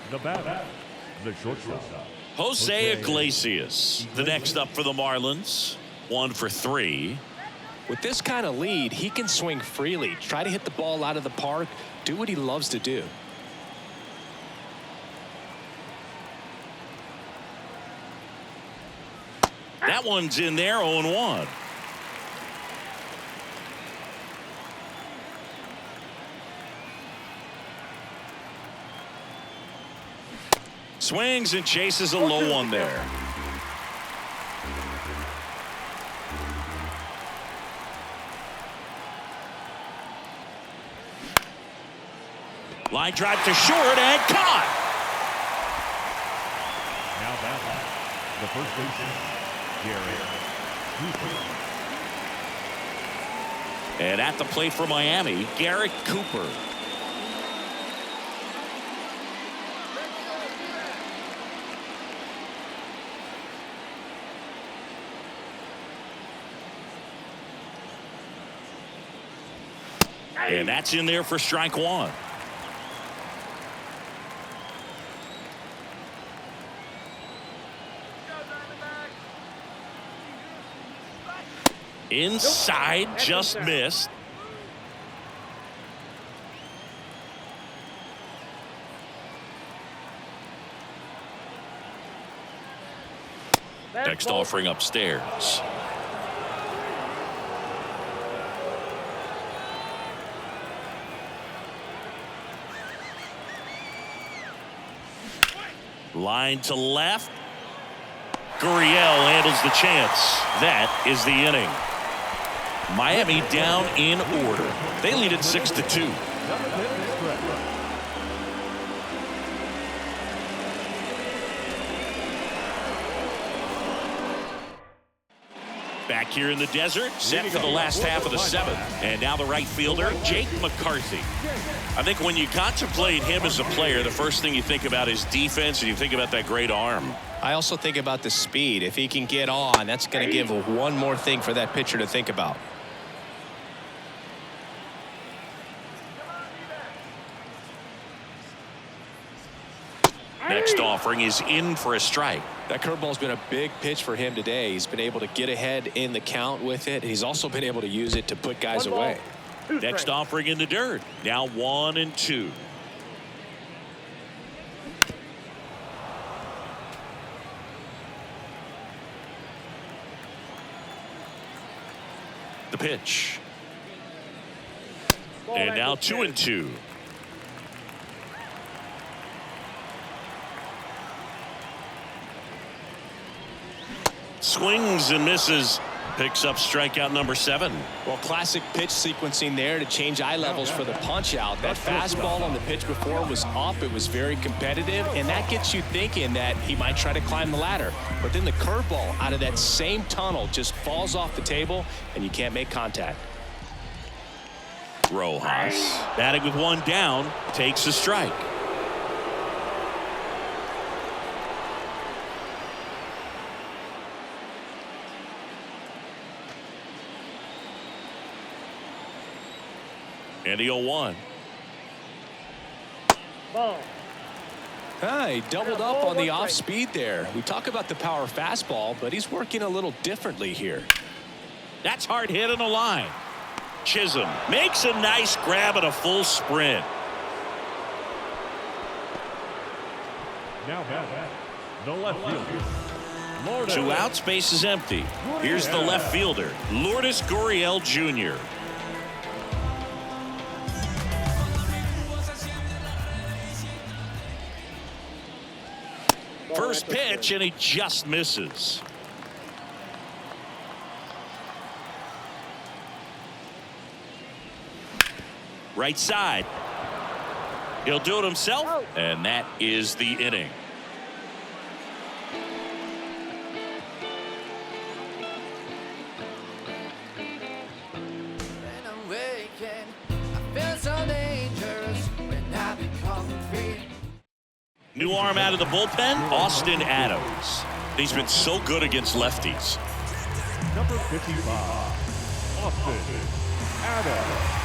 The batter, the shortstop. Jose Iglesias, the next up for the Marlins. 1 for 3. With this kind of lead, he can swing freely, try to hit the ball out of the park, do what he loves to do. That one's in there, 0-1. Swings and chases a low one there. Line drive to short and caught. Now batting, the first baseman, Garrett Cooper. And at the plate for Miami, Garrett Cooper. And that's in there for strike one. Inside, just missed. Next offering upstairs. Line to left. Gurriel handles the chance. That is the inning. Miami down in order. They lead it 6-2. Back here in the desert, set for the last half of the seventh. And now the right fielder, Jake McCarthy. I think when you contemplate him as a player, the first thing you think about is defense, and you think about that great arm. I also think about the speed. If he can get on, that's going to give one more thing for that pitcher to think about. Next offering is in for a strike. That curveball's been a big pitch for him today. He's been able to get ahead in the count with it. He's also been able to use it to put guys away. Next offering in the dirt. Now 1-2. The pitch. And now 2-2. Swings and misses. Picks up strikeout number 7. Well, classic pitch sequencing there to change eye levels for the punch out. That fastball on the pitch before was up. It was very competitive, and that gets you thinking that he might try to climb the ladder. But then the curveball out of that same tunnel just falls off the table, and you can't make contact. Rojas, batting with one down, takes a strike. And the 0-1. Ball. He doubled up on the off speed there. We talk about the power fastball, but he's working a little differently here. That's hard hit on the line. Chisholm makes a nice grab at a full sprint. Now back. The left fielder. Two outs, base is empty. Here's the left fielder, Lourdes Gurriel Jr. First pitch, and he just misses. Right side. He'll do it himself, and that is the inning. When I'm waking, I feel so dangerous when I become free. New arm out of the bullpen, Austin Adams. He's been so good against lefties. Number 55, Austin Adams.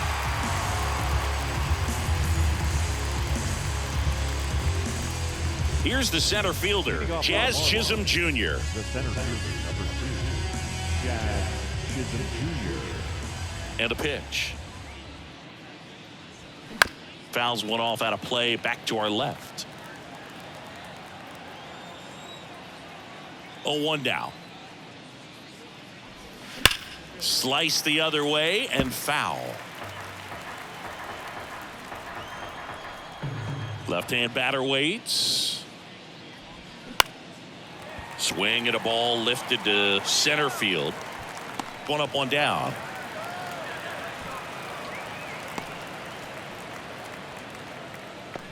Here's the center fielder, Jazz Chisholm Jr. The center fielder, number 2, Jazz Chisholm Jr. And a pitch. Fouls one off out of play, back to our left. 0-1 now. Slice the other way and foul. Left-hand batter waits. Swing and a ball lifted to center field. One up, one down.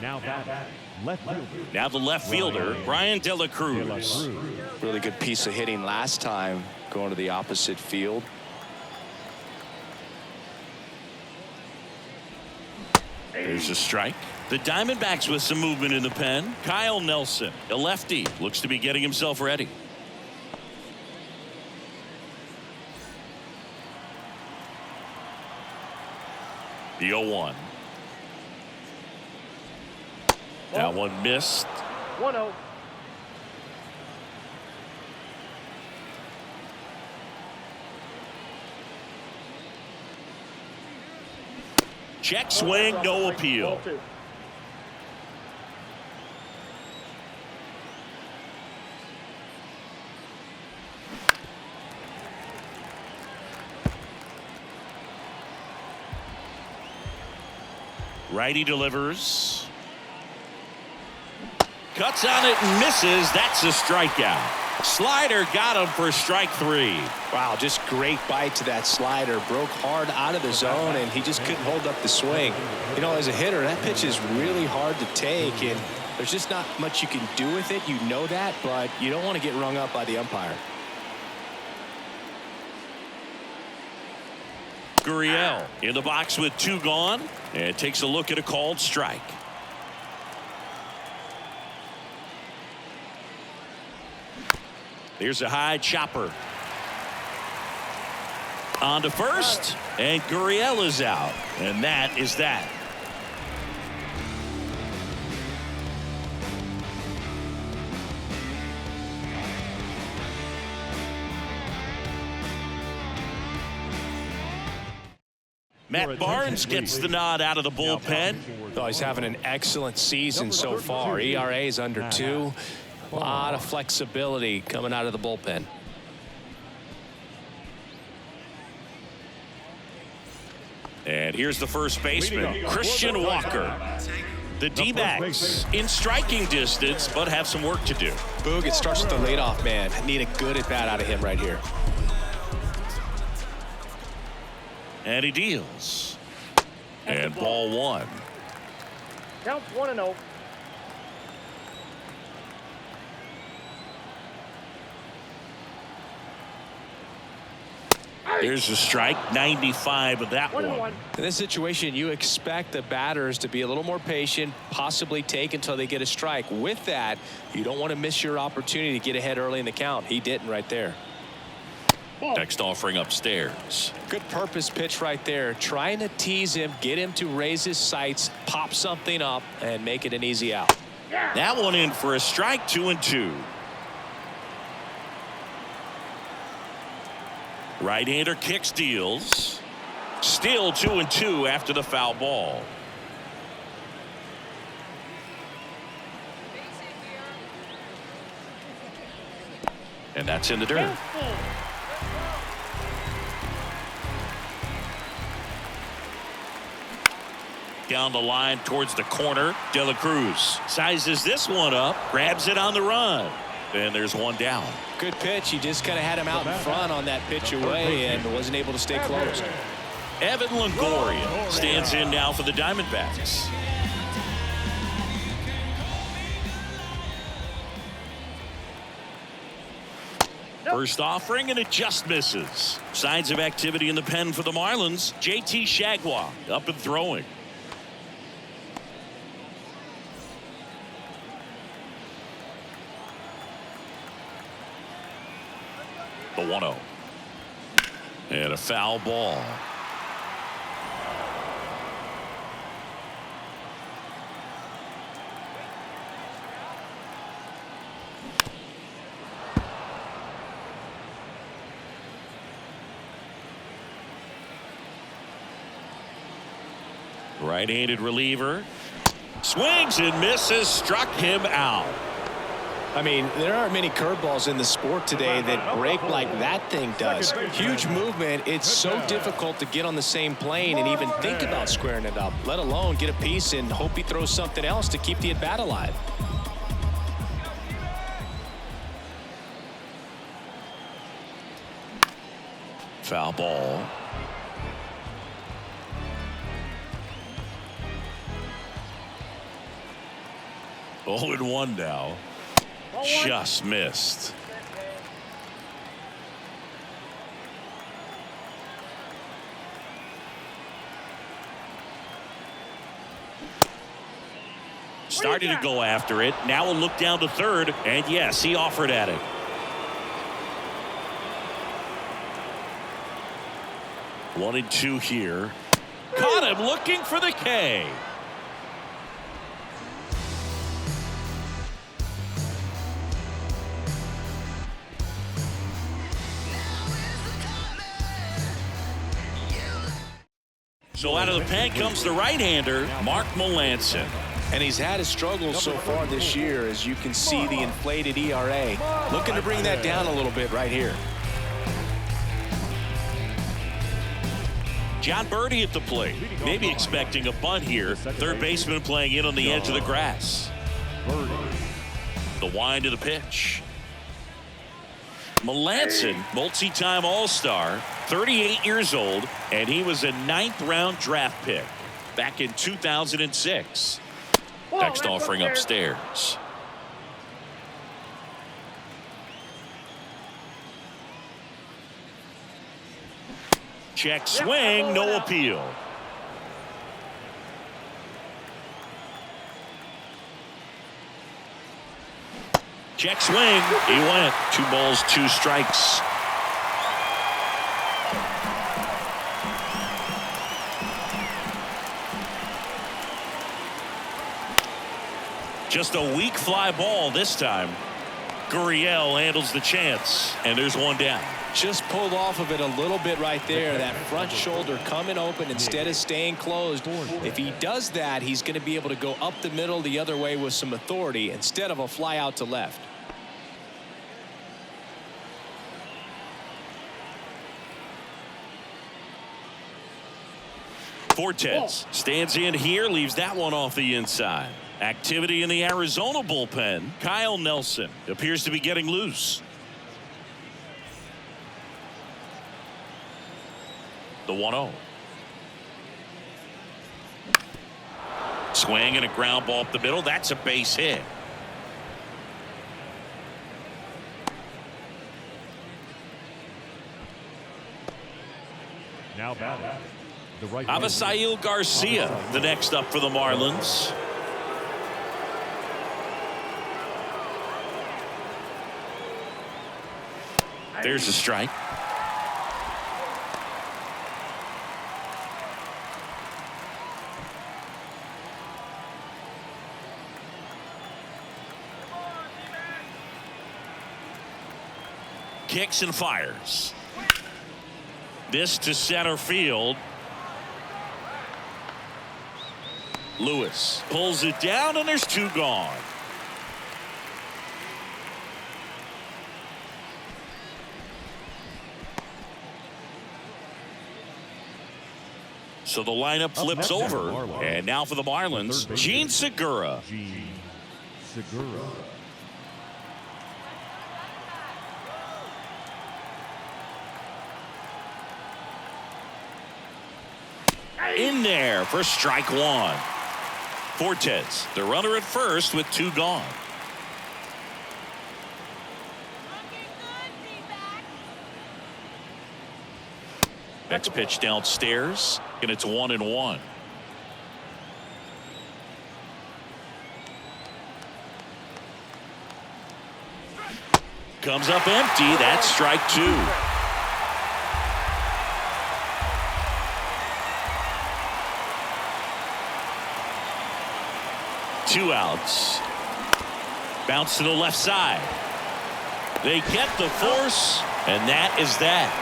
Now back. Left fielder. Now the left fielder, Brian De La Cruz. Really good piece of hitting last time going to the opposite field. There's a strike. The Diamondbacks with some movement in the pen. Kyle Nelson, a lefty, looks to be getting himself ready. The 0-1. That one missed. 1-0. Check swing, no appeal. Righty delivers. Cuts on it and misses. That's a strikeout. Slider got him for strike 3. Wow, just great bite to that slider. Broke hard out of the zone, and he just couldn't hold up the swing. You know, as a hitter, that pitch is really hard to take, and there's just not much you can do with it. You know that, but you don't want to get rung up by the umpire. Gurriel in the box with 2 gone, and takes a look at a called strike. Here's a high chopper. On to first, and Gurriel is out, and that is that. Matt Barnes gets the nod out of the bullpen. Oh, he's having an excellent season so far. ERA is under 2. A lot of flexibility coming out of the bullpen. And here's the first baseman, Christian Walker. The D-backs in striking distance, but have some work to do. Boog, it starts with the leadoff man. Need a good at-bat out of him right here. And he deals. And ball 1. Counts 1-0. There's a strike, 95 of that one. In this situation, you expect the batters to be a little more patient, possibly take until they get a strike. With that, you don't want to miss your opportunity to get ahead early in the count. He didn't right there. Next offering upstairs. Good purpose pitch right there. Trying to tease him, get him to raise his sights, pop something up, and make it an easy out. That one in for a strike, 2-2. Right-hander kicks, deals. Still 2-2 after the foul ball. And that's in the dirt. Down the line towards the corner. De La Cruz sizes this one up, grabs it on the run. And there's one down. Good pitch. He just kind of had him out in front on that pitch away and wasn't able to stay close. Evan Longoria stands in now for the Diamondbacks. First offering, and it just misses. Signs of activity in the pen for the Marlins. JT Shagwa up and throwing. The 1-0. And a foul ball. Right-handed reliever. Swings and misses. Struck him out. I mean, there aren't many curveballs in the sport today that break like that thing does. Huge movement. It's so difficult to get on the same plane and even think about squaring it up, let alone get a piece and hope he throws something else to keep the at-bat alive. Foul ball. Oh, and 1 now. Just missed. Starting to go after it. Now we'll look down to third. And yes, he offered at it. One and two here. Caught him looking for the K. So out of the pen comes the right-hander, Mark Melanson. And he's had his struggles so far this year, as you can see the inflated ERA. Looking to bring that down a little bit right here. John Birdie at the plate. Maybe expecting a bunt here. Third baseman playing in on the edge of the grass. The wind of the pitch. Melanson, multi-time All-Star, 38 years old, and he was a 9th-round draft pick back in 2006. Next offering upstairs. Check swing, no appeal. Check swing, he went. 2 balls, 2 strikes. Just a weak fly ball this time. Gurriel handles the chance, and there's 1 down. Just pulled off of it a little bit right there. That front shoulder coming open instead of staying closed. If he does that, he's going to be able to go up the middle the other way with some authority instead of a fly out to left. Fortes stands in here, leaves that one off the inside. Activity in the Arizona bullpen. Kyle Nelson appears to be getting loose. The 1-0. Swing and a ground ball up the middle. That's a base hit. Now batting. The right Avisail Garcia, the next up for the Marlins. There's a strike. Kicks and fires. This to center field. Lewis pulls it down, and there's 2 gone. So the lineup flips over, and now for the Marlins, Gene Segura. Gene Segura. In there for strike 1. Fortes, the runner at first with 2 gone. Next pitch downstairs, and it's 1-1. Comes up empty. That's strike 2. Two outs. Bounce to the left side. They get the force, and that is that.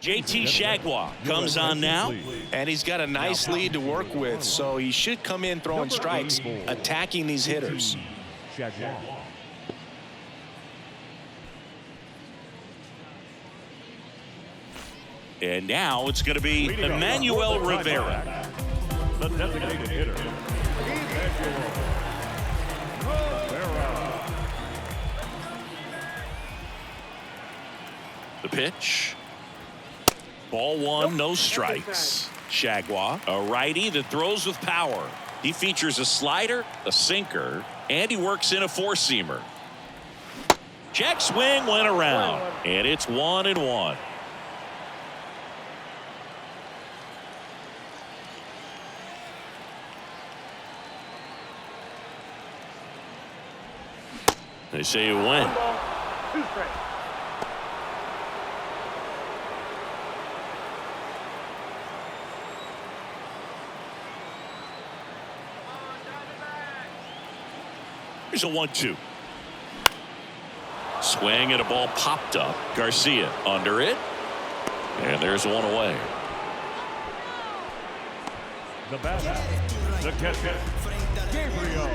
JT Shagwa comes on now, and he's got a nice lead to work with, so he should come in throwing strikes, attacking these hitters. And now it's going to be Emmanuel Rivera. The designated hitter, Emmanuel Rivera. The pitch. Ball 1, no strikes. Shagwa, a righty that throws with power. He features a slider, a sinker, and he works in a 4-seamer. Check swing went around, and it's 1-1. They say you win. 1 ball, 2 strikes. Here's a 1-2. Swing and a ball popped up. Garcia under it. And there's one away. The batter, the catcher, Gabriel.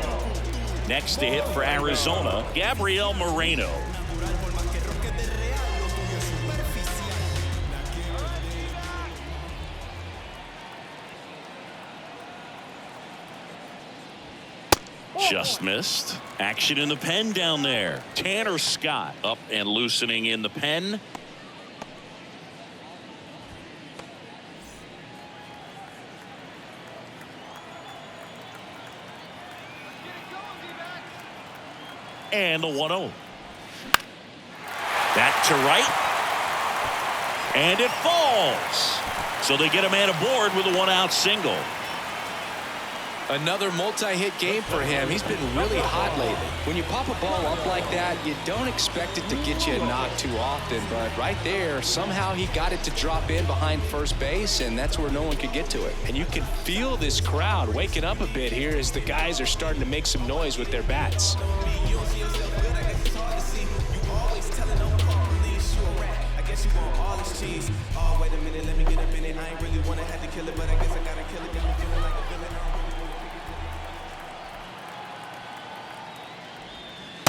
Next to hit for Arizona, Gabriel Moreno. Just missed. Action in the pen down there. Tanner Scott up and loosening in the pen. And the 1-0. Back to right. And it falls. So they get a man aboard with a 1-out single. Another multi-hit game for him. He's been really hot lately. When you pop a ball up like that, you don't expect it to get you a knock too often. But right there, somehow he got it to drop in behind first base, and that's where no one could get to it. And you can feel this crowd waking up a bit here as the guys are starting to make some noise with their bats.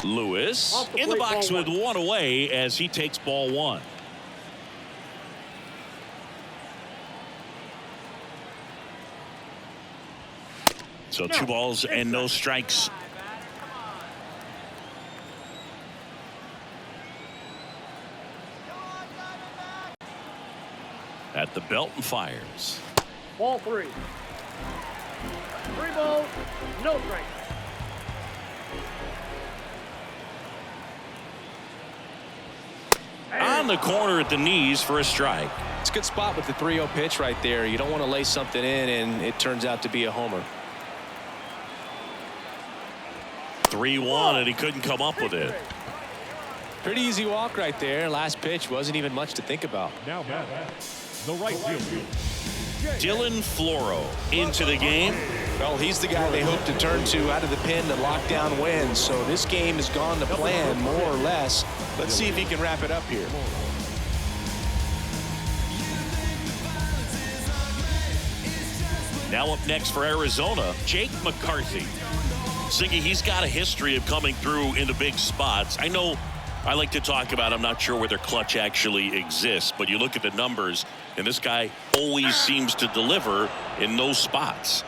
Lewis in the box with 1 away as he takes ball 1. So 2 balls and no strikes. At the belt and fires. Ball 3. 3 balls, no strikes. On the corner at the knees for a strike. It's a good spot with the 3-0 pitch right there. You don't want to lay something in and it turns out to be a homer. 3-1 and he couldn't come up with it. Pretty easy walk right there. Last pitch wasn't even much to think about. Now batter, the right fielder, Dylan Floro into the game. Well, he's the guy they hope to turn to out of the pen to lock down wins. So this game has gone to plan more or less. Let's see if he can wrap it up here. Now up next for Arizona, Jake McCarthy. Siggy, he's got a history of coming through in the big spots. I know I like to talk about, I'm not sure where their clutch actually exists, but you look at the numbers, and this guy always seems to deliver in those spots.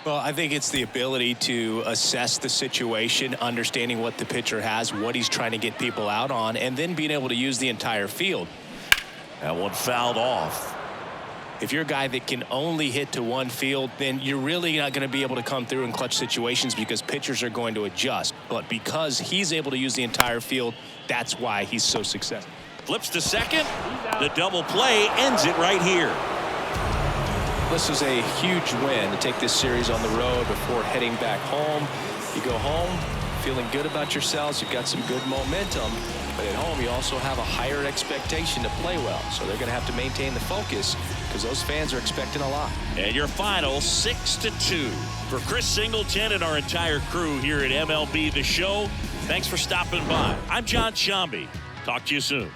Well, I think it's the ability to assess the situation, understanding what the pitcher has, what he's trying to get people out on, and then being able to use the entire field. That one fouled off. If you're a guy that can only hit to one field, then you're really not going to be able to come through in clutch situations because pitchers are going to adjust. But because he's able to use the entire field, that's why he's so successful. Flips to second. The double play ends it right here. This is a huge win to take this series on the road before heading back home. You go home feeling good about yourselves. You've got some good momentum. But at home, you also have a higher expectation to play well. So they're going to have to maintain the focus because those fans are expecting a lot. And your final 6-2. For Chris Singleton and our entire crew here at MLB The Show, thanks for stopping by. I'm John Shambi. Talk to you soon.